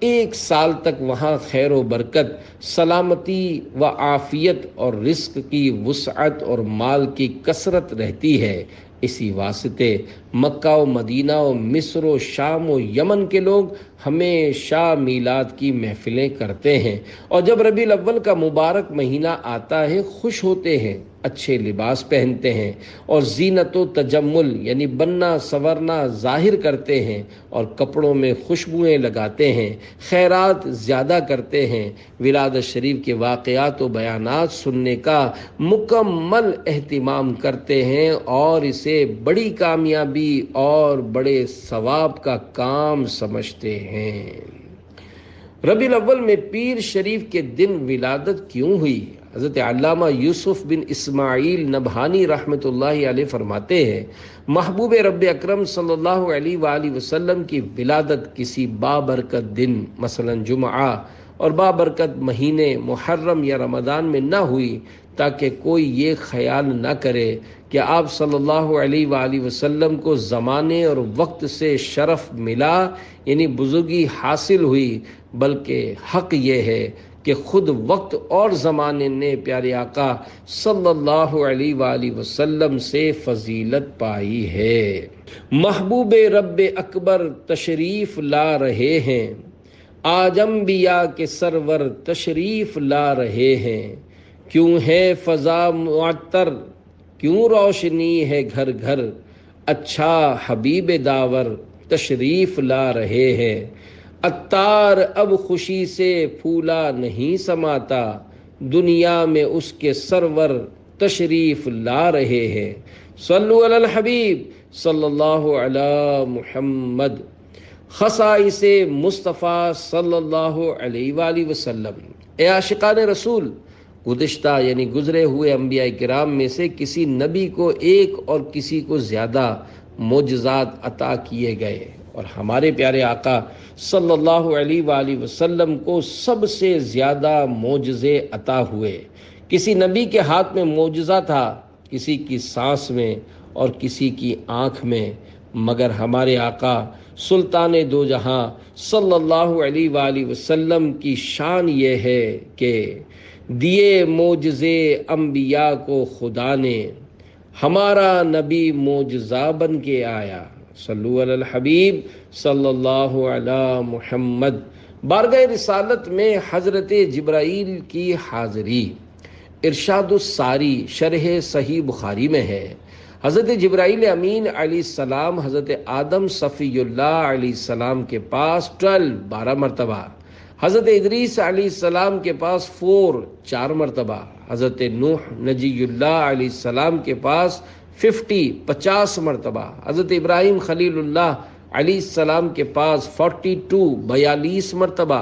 1 سال تک وہاں خیر و برکت، سلامتی و عافیت اور رزق کی وسعت اور مال کی کثرت رہتی ہے۔ اسی واسطے مکہ و مدینہ و مصر و شام و یمن کے لوگ ہمیشہ میلاد کی محفلیں کرتے ہیں، اور جب ربیع الاول کا مبارک مہینہ آتا ہے خوش ہوتے ہیں، اچھے لباس پہنتے ہیں اور زینت و تجمل یعنی بننا سورنا ظاہر کرتے ہیں، اور کپڑوں میں خوشبوئیں لگاتے ہیں، خیرات زیادہ کرتے ہیں، ولادت شریف کے واقعات و بیانات سننے کا مکمل اہتمام کرتے ہیں اور اسے بڑی کامیابی اور بڑے ثواب کا کام سمجھتے ہیں۔ ربیع الاول میں پیر شریف کے دن ولادت کیوں ہوئی؟ حضرت علامہ یوسف بن اسماعیل نبہانی رحمۃ اللہ علیہ فرماتے ہیں، محبوب رب اکرم صلی اللہ علیہ وآلہ وسلم کی ولادت کسی بابرکت دن مثلا جمعہ اور بابرکت مہینے محرم یا رمضان میں نہ ہوئی، تاکہ کوئی یہ خیال نہ کرے کہ آپ صلی اللہ علیہ وآلہ وسلم کو زمانے اور وقت سے شرف ملا یعنی بزرگی حاصل ہوئی، بلکہ حق یہ ہے کہ خود وقت اور زمانے نے پیارے آقا صلی اللہ علیہ وآلہ وسلم سے فضیلت پائی ہے۔ محبوب رب اکبر تشریف لا رہے ہیں، آج انبیاء کے سرور تشریف لا رہے ہیں، کیوں ہے فضا معطر، کیوں روشنی ہے گھر گھر، اچھا حبیب داور تشریف لا رہے ہیں، عطار اب خوشی سے پھولا نہیں سماتا، دنیا میں اس کے سرور تشریف لا رہے ہیں۔ صلو علی الحبیب صلی اللہ علی محمد۔ خصائص مصطفیٰ صلی اللہ علیہ وآلہ وسلم۔ اے عاشقان رسول، گزشتہ یعنی گزرے ہوئے انبیاء کرام میں سے کسی نبی کو ایک اور کسی کو زیادہ معجزات عطا کیے گئے، اور ہمارے پیارے آقا صلی اللہ علیہ وآلہ وسلم کو سب سے زیادہ معجزے عطا ہوئے۔ کسی نبی کے ہاتھ میں معجزہ تھا، کسی کی سانس میں اور کسی کی آنکھ میں، مگر ہمارے آقا سلطان دو جہاں صلی اللہ علیہ وآلہ وسلم کی شان یہ ہے کہ دیے معجزے انبیاء کو خدا نے، ہمارا نبی معجزہ بن کے آیا۔ صلو علی الحبیب صلی اللہ علی محمد۔ بارگاہ رسالت میں حضرت جبرائیل کی حاضری۔ ارشاد الساری شرح صحیح بخاری میں ہے، حضرت جبرائیل امین علیہ السلام حضرت آدم صفی اللہ علیہ السلام کے پاس 12 مرتبہ، حضرت ادریس علیہ السلام کے پاس 4 مرتبہ، حضرت نوح نجی اللہ علیہ السلام کے پاس 50 مرتبہ، حضرت ابراہیم خلیل اللہ علیہ السلام کے پاس 42 مرتبہ،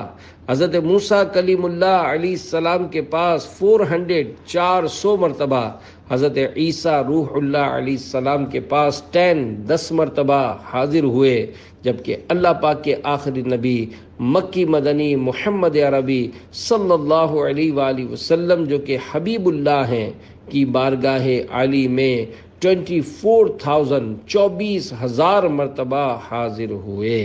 حضرت موسیٰ کلیم اللہ علیہ السلام کے پاس 400 مرتبہ، حضرت عیسیٰ روح اللہ علیہ السلام کے پاس 10 مرتبہ حاضر ہوئے، جبکہ اللہ پاک کے آخری نبی مکی مدنی محمد عربی صلی اللہ علیہ وآلہ وسلم جو کہ حبیب اللہ ہیں کی بارگاہ عالی میں 24,000 مرتبہ حاضر ہوئے۔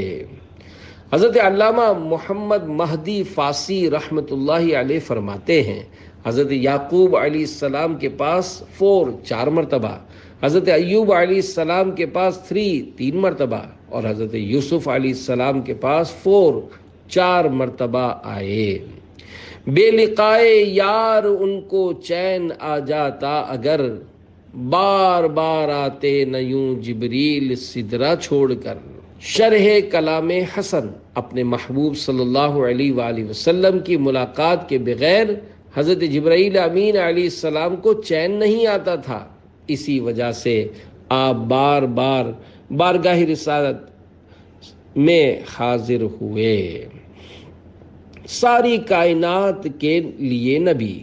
حضرت علامہ محمد مہدی فاسی رحمۃ اللہ علیہ فرماتے ہیں، حضرت یعقوب علیہ السلام کے پاس 4 مرتبہ، حضرت ایوب علیہ السلام کے پاس 3 مرتبہ، اور حضرت یوسف علیہ السلام کے پاس 4 مرتبہ آئے۔ بے لقائے یار ان کو چین آ جاتا اگر، بار بار آتے نہ یوں جبریل سدرہ چھوڑ کر۔ شرح کلام حسن، اپنے محبوب صلی اللہ علیہ وآلہ وسلم کی ملاقات کے بغیر حضرت جبرائیل امین علیہ السلام کو چین نہیں آتا تھا۔ اسی وجہ سے آپ بار بار بارگاہ رسالت میں حاضر ہوئے، ساری کائنات کے لیے نبی۔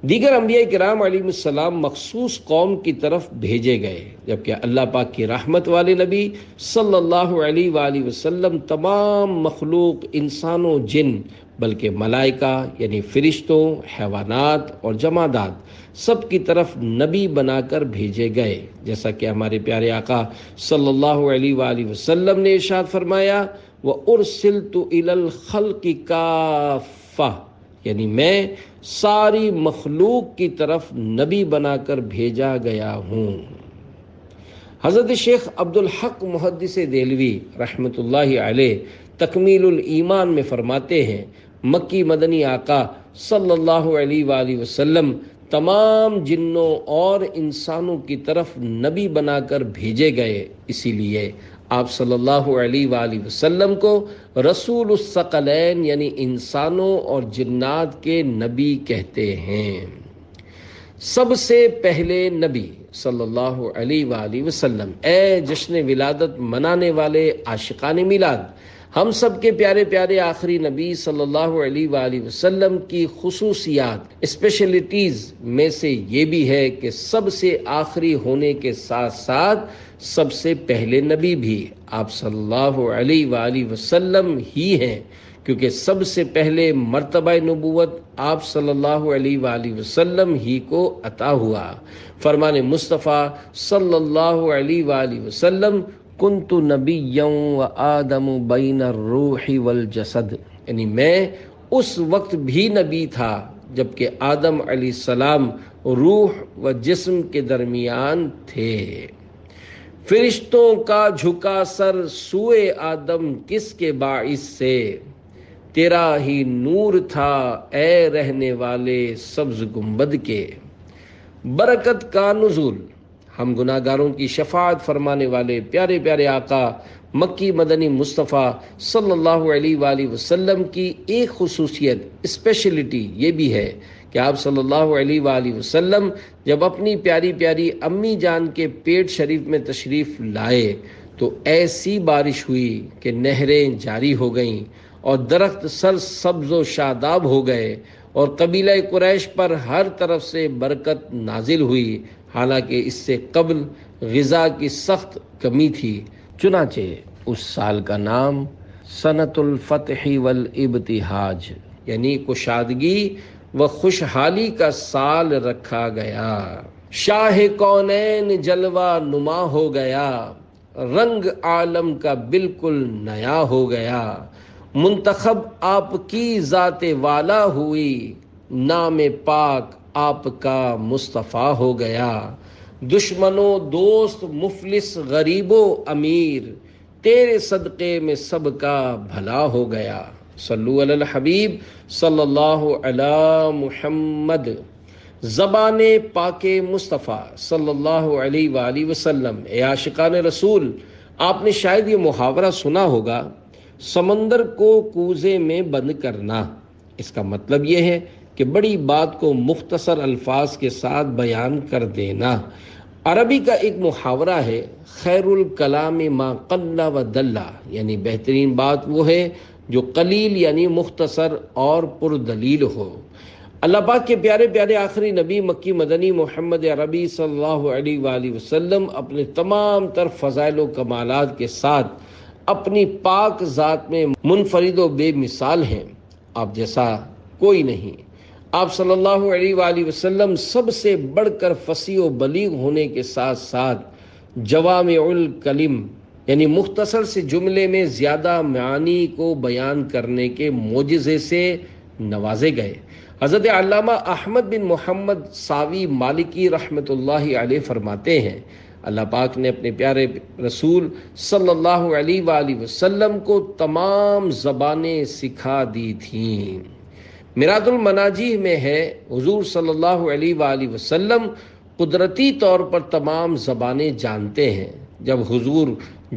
دیگر انبیاء کرام علیہ السلام مخصوص قوم کی طرف بھیجے گئے، جبکہ اللہ پاک کی رحمت والے نبی صلی اللہ علیہ وآلہ وسلم تمام مخلوق، انسانوں، جن، بلکہ ملائکہ یعنی فرشتوں، حیوانات اور جمادات سب کی طرف نبی بنا کر بھیجے گئے، جیسا کہ ہمارے پیارے آقا صلی اللہ علیہ وآلہ وسلم نے ارشاد فرمایا، وَأُرْسِلْتُ إِلَى الْخَلْقِ كَافَّةً، یعنی میں ساری مخلوق کی طرف نبی بنا کر بھیجا گیا ہوں۔ حضرت شیخ عبدالحق محدث دہلوی رحمۃ اللہ علیہ تکمیل الایمان میں فرماتے ہیں، مکی مدنی آقا صلی اللہ علیہ وآلہ وسلم تمام جنوں اور انسانوں کی طرف نبی بنا کر بھیجے گئے، اسی لیے آپ صلی اللہ علیہ وآلہ وسلم کو رسول الثقلین یعنی انسانوں اور جنات کے نبی کہتے ہیں۔ سب سے پہلے نبی صلی اللہ علیہ وآلہ وسلم، اے جشن ولادت منانے والے عاشقان میلاد، ہم سب کے پیارے پیارے آخری نبی صلی اللہ علیہ وآلہ وسلم کی خصوصیات، اسپیشلٹیز میں سے یہ بھی ہے کہ سب سے آخری ہونے کے ساتھ ساتھ سب سے پہلے نبی بھی آپ صلی اللہ علیہ وآلہ وسلم ہی ہیں، کیونکہ سب سے پہلے مرتبہ نبوت آپ صلی اللہ علیہ وآلہ وسلم ہی کو عطا ہوا۔ فرمان مصطفیٰ صلی اللہ علیہ وآلہ وسلم، کنت نبیا وآدم بین الروح والجسد، یعنی میں اس وقت بھی نبی تھا جبکہ آدم علیہ السلام روح و جسم کے درمیان تھے۔ فرشتوں کا جھکا سر سوئے آدم کس کے باعث سے، تیرا ہی نور تھا اے رہنے والے سبز گنبد کے۔ برکت کا نزول، ہم گناہ گاروں کی شفاعت فرمانے والے پیارے پیارے آقا مکی مدنی مصطفیٰ صلی اللہ علیہ وآلہ وسلم کی ایک خصوصیت، اسپیشلٹی یہ بھی ہے کہ آپ صلی اللہ علیہ وآلہ وسلم جب اپنی پیاری پیاری امی جان کے پیٹ شریف میں تشریف لائے تو ایسی بارش ہوئی کہ نہریں جاری ہو گئیں اور درخت سر سبز و شاداب ہو گئے اور قبیلہ قریش پر ہر طرف سے برکت نازل ہوئی، حالانکہ اس سے قبل غذا کی سخت کمی تھی۔ چنانچہ اس سال کا نام سنۃ الفتح والابتہاج یعنی کشادگی و خوشحالی کا سال رکھا گیا۔ شاہ کونین جلوہ نما ہو گیا، رنگ عالم کا بالکل نیا ہو گیا، منتخب آپ کی ذات والا ہوئی، نام پاک آپ کا مصطفیٰ ہو گیا، دشمنوں دوست مفلس غریب و امیر، تیرے صدقے میں سب کا بھلا ہو گیا۔ صلو علی الحبیب صلی اللہ علی محمد۔ زبان پاک مصطفیٰ صلی اللہ علیہ وآلہ وسلم، اے عاشقان رسول، آپ نے شاید یہ محاورہ سنا ہوگا، سمندر کو کوزے میں بند کرنا۔ اس کا مطلب یہ ہے کہ بڑی بات کو مختصر الفاظ کے ساتھ بیان کر دینا۔ عربی کا ایک محاورہ ہے، خیر الکلام ما قل و دل، یعنی بہترین بات وہ ہے جو قلیل یعنی مختصر اور پردلیل ہو۔ اللہ پاک کے پیارے پیارے آخری نبی مکی مدنی محمد عربی صلی اللہ علیہ وآلہ وسلم اپنے تمام تر فضائل و کمالات کے ساتھ اپنی پاک ذات میں منفرد و بے مثال ہیں، آپ جیسا کوئی نہیں۔ آپ صلی اللہ علیہ وآلہ وسلم سب سے بڑھ کر فصیح و بلیغ ہونے کے ساتھ ساتھ جوامع الکلم یعنی مختصر سے جملے میں زیادہ معانی کو بیان کرنے کے معجزے سے نوازے گئے۔ حضرت علامہ احمد بن محمد ساوی مالکی رحمۃ اللہ علیہ فرماتے ہیں، اللہ پاک نے اپنے پیارے رسول صلی اللہ علیہ وآلہ وسلم کو تمام زبانیں سکھا دی تھیں۔ میرات المناجیح میں ہے، حضور صلی اللہ علیہ وآلہ وسلم قدرتی طور پر تمام زبانیں جانتے ہیں، جب حضور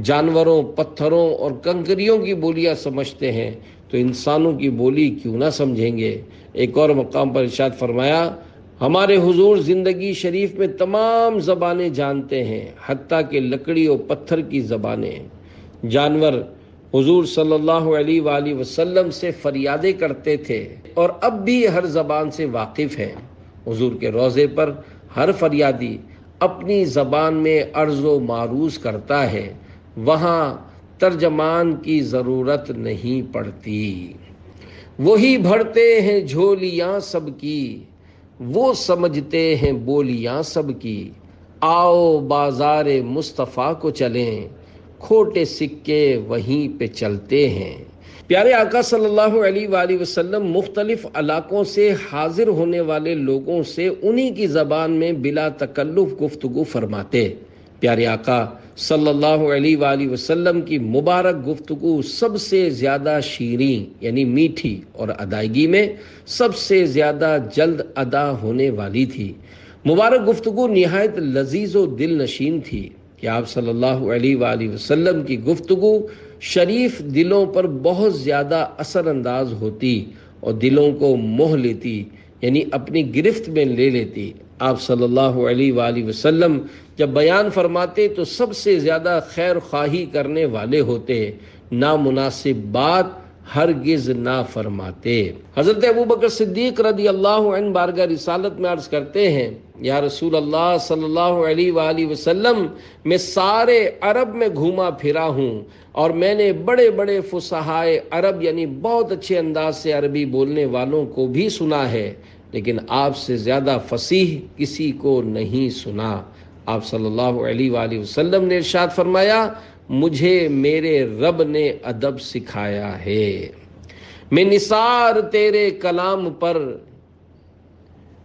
جانوروں، پتھروں اور کنکریوں کی بولیاں سمجھتے ہیں تو انسانوں کی بولی کیوں نہ سمجھیں گے۔ ایک اور مقام پر ارشاد فرمایا، ہمارے حضور زندگی شریف میں تمام زبانیں جانتے ہیں، حتیٰ کہ لکڑی اور پتھر کی زبانیں۔ جانور حضور صلی اللہ علیہ وآلہ وسلم سے فریادیں کرتے تھے اور اب بھی ہر زبان سے واقف ہیں۔ حضور کے روضے پر ہر فریادی اپنی زبان میں عرض و معروض کرتا ہے، وہاں ترجمان کی ضرورت نہیں پڑتی۔ وہی بھرتے ہیں جھولیاں سب کی، وہ سمجھتے ہیں بولیاں سب کی۔ آؤ بازار مصطفیٰ کو چلیں، کھوٹے سکے وہیں پہ چلتے ہیں۔ پیارے آقا صلی اللہ علیہ وآلہ وسلم مختلف علاقوں سے حاضر ہونے والے لوگوں سے انہی کی زبان میں بلا تکلف گفتگو فرماتے۔ پیارے آقا صلی اللہ علیہ وآلہ وسلم کی مبارک گفتگو سب سے زیادہ شیریں یعنی میٹھی اور ادائیگی میں سب سے زیادہ جلد ادا ہونے والی تھی۔ مبارک گفتگو نہایت لذیذ و دل نشین تھی کہ آپ صلی اللہ علیہ وآلہ وسلم کی گفتگو شریف دلوں پر بہت زیادہ اثر انداز ہوتی اور دلوں کو موہ لیتی، یعنی اپنی گرفت میں لے لیتی۔ آپ صلی اللہ علیہ وآلہ وسلم جب بیان فرماتے تو سب سے زیادہ خیر خواہی کرنے والے ہوتے، نامناسب بات ہرگز نہ فرماتے۔ حضرت ابوبکر صدیق رضی اللہ عنہ بارگاہ رسالت میں عرض کرتے ہیں، یا رسول اللہ صلی اللہ علیہ وآلہ وسلم، میں سارے عرب میں گھوما پھرا ہوں اور میں نے بڑے بڑے فصحائے عرب یعنی بہت اچھے انداز سے عربی بولنے والوں کو بھی سنا ہے، لیکن آپ سے زیادہ فصیح کسی کو نہیں سنا۔ آپ صلی اللہ علیہ وآلہ وسلم نے ارشاد فرمایا، مجھے میرے رب نے ادب سکھایا ہے۔ میں نثار تیرے کلام پر،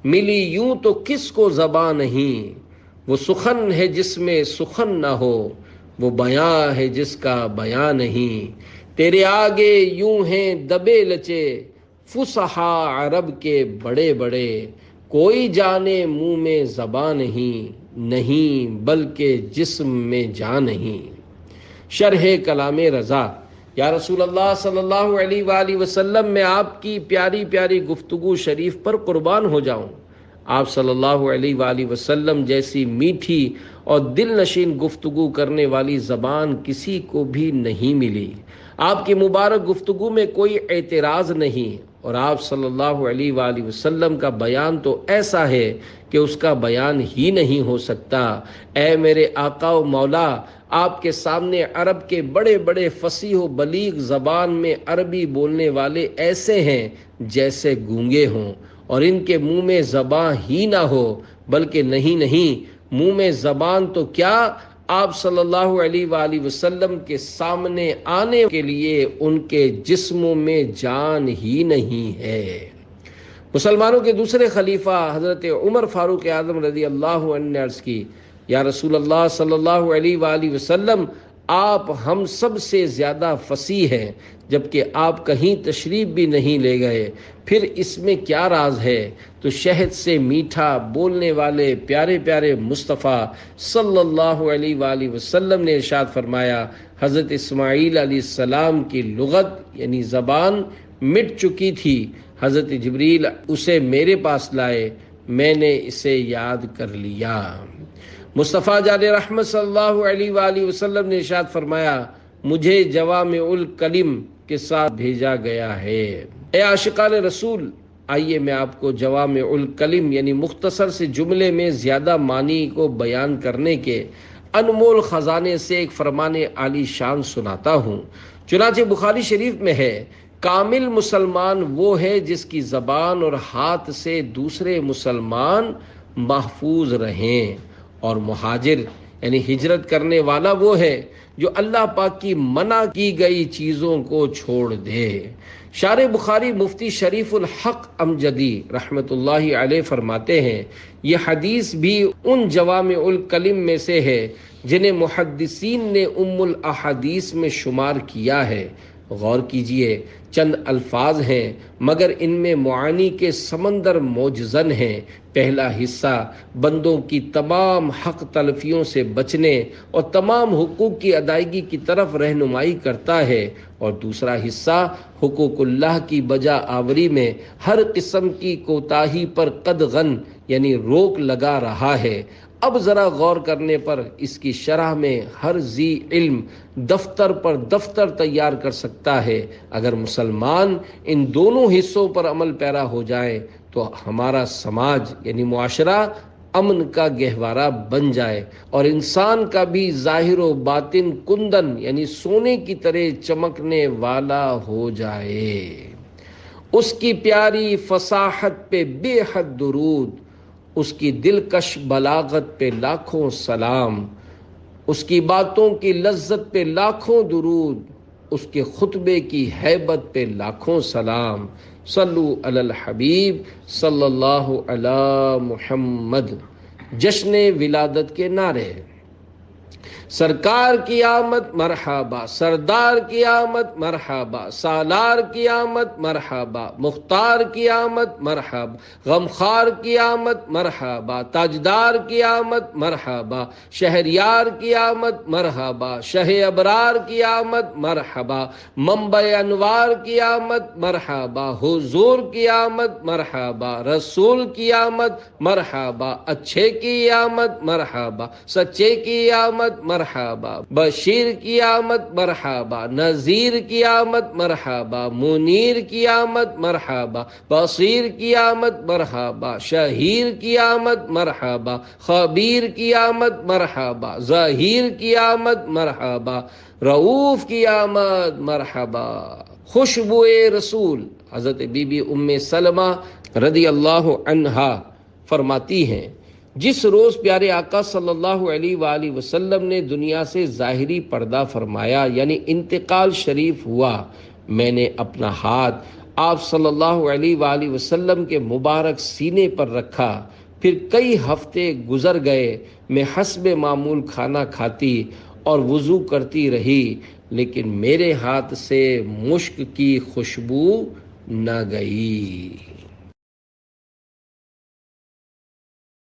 ملی یوں تو کس کو زبان نہیں۔ وہ سخن ہے جس میں سخن نہ ہو، وہ بیاں ہے جس کا بیاں نہیں۔ تیرے آگے یوں ہیں دبے لچے، فصحا عرب کے بڑے بڑے۔ کوئی جانے منہ میں زبان نہیں بلکہ جسم میں جان نہیں۔ شرح کلام رضا، یا رسول اللہ صلی اللہ علیہ وآلہ وسلم، میں آپ کی پیاری پیاری گفتگو شریف پر قربان ہو جاؤں۔ آپ صلی اللہ علیہ وآلہ وسلم جیسی میٹھی اور دل نشین گفتگو کرنے والی زبان کسی کو بھی نہیں ملی۔ آپ کی مبارک گفتگو میں کوئی اعتراض نہیں، اور آپ صلی اللہ علیہ وآلہ وسلم کا بیان تو ایسا ہے کہ اس کا بیان ہی نہیں ہو سکتا۔ اے میرے آقا و مولا، آپ کے سامنے عرب کے بڑے بڑے فصیح و بلیغ زبان میں عربی بولنے والے ایسے ہیں جیسے گونگے ہوں، اور ان کے منہ میں زبان ہی نہ ہو، بلکہ نہیں منہ میں زبان تو کیا، آپ صلی اللہ علیہ وآلہ وسلم کے سامنے آنے کے لیے ان کے جسموں میں جان ہی نہیں ہے۔ مسلمانوں کے دوسرے خلیفہ حضرت عمر فاروق اعظم رضی اللہ عنہ نے عرض کی، یا رسول اللہ صلی اللہ علیہ وآلہ وسلم، آپ ہم سب سے زیادہ فصیح ہیں، جبکہ آپ کہیں تشریف بھی نہیں لے گئے، پھر اس میں کیا راز ہے؟ تو شہد سے میٹھا بولنے والے پیارے پیارے مصطفیٰ صلی اللہ علیہ وآلہ وسلم نے ارشاد فرمایا، حضرت اسماعیل علیہ السلام کی لغت یعنی زبان مٹ چکی تھی، حضرت جبریل اسے میرے پاس لائے، میں نے اسے یاد کر لیا۔ مصطفیٰ جان رحمت صلی اللہ علیہ وآلہ وسلم نے ارشاد فرمایا، مجھے جوامع الکلم کے ساتھ بھیجا گیا ہے۔ اے عاشقان رسول، آئیے میں آپ کو جوامع الکلم یعنی مختصر سے جملے میں زیادہ معنی کو بیان کرنے کے انمول خزانے سے ایک فرمان عالی شان سناتا ہوں۔ چنانچہ بخاری شریف میں ہے، کامل مسلمان وہ ہے جس کی زبان اور ہاتھ سے دوسرے مسلمان محفوظ رہیں، اور مہاجر یعنی ہجرت کرنے والا وہ ہے جو اللہ پاک کی منع کی گئی چیزوں کو چھوڑ دے۔ شارح بخاری مفتی شریف الحق امجدی رحمت اللہ علیہ فرماتے ہیں، یہ حدیث بھی ان جوامع الکلم میں سے ہے جنہیں محدثین نے ام الاحادیث میں شمار کیا ہے۔ غور کیجئے، چند الفاظ ہیں مگر ان میں معانی کے سمندر موجزن ہیں۔ پہلا حصہ بندوں کی تمام حق تلفیوں سے بچنے اور تمام حقوق کی ادائیگی کی طرف رہنمائی کرتا ہے، اور دوسرا حصہ حقوق اللہ کی بجا آوری میں ہر قسم کی کوتاہی پر قدغن یعنی روک لگا رہا ہے۔ اب ذرا غور کرنے پر اس کی شرح میں ہر ذی علم دفتر پر دفتر تیار کر سکتا ہے۔ اگر مسلمان ان دونوں حصوں پر عمل پیرا ہو جائیں تو ہمارا سماج یعنی معاشرہ امن کا گہوارہ بن جائے، اور انسان کا بھی ظاہر و باطن کندن یعنی سونے کی طرح چمکنے والا ہو جائے۔ اس کی پیاری فصاحت پہ بے حد درود، اس کی دلکش بلاغت پہ لاکھوں سلام، اس کی باتوں کی لذت پہ لاکھوں درود، اس کے خطبے کی ہیبت پہ لاکھوں سلام۔ صلو علی الحبیب صلی اللہ علی محمد۔ جشن ولادت کے نعرے: سرکار کی آمد مرحبا، سردار کی آمد مرحبا، سالار کی آمد مرحبا، مختار کی آمد مرحبا، غمخوار کی آمد مرحبا، تاجدار کی آمد مرحبا، شہریار کی آمد مرحبا، شہ ابرار کی آمد مرحبا، منبع انوار کی آمد مرحبا، حضور کی آمد مرحبا، رسول کی آمد مرحبا، اچھے کی آمد مرحبا، سچے کی آمد مرحبا، بشیر کی آمد مرحبا، نذیر کی آمد مرحبا، منیر کی آمد مرحبا، بصیر کی آمد مرحبا، شہیر کی آمد مرحبا، خبیر کی آمد مرحبا، ظہیر کی آمد مرحبا، رؤوف کی آمد مرحبا۔ خوشبوئے رسول حضرت بی بی ام سلمہ رضی اللہ عنہا فرماتی ہیں، جس روز پیارے آقا صلی اللہ علیہ وآلہ وسلم نے دنیا سے ظاہری پردہ فرمایا یعنی انتقال شریف ہوا، میں نے اپنا ہاتھ آپ صلی اللہ علیہ وآلہ وسلم کے مبارک سینے پر رکھا، پھر کئی ہفتے گزر گئے، میں حسب معمول کھانا کھاتی اور وضو کرتی رہی، لیکن میرے ہاتھ سے مشک کی خوشبو نہ گئی۔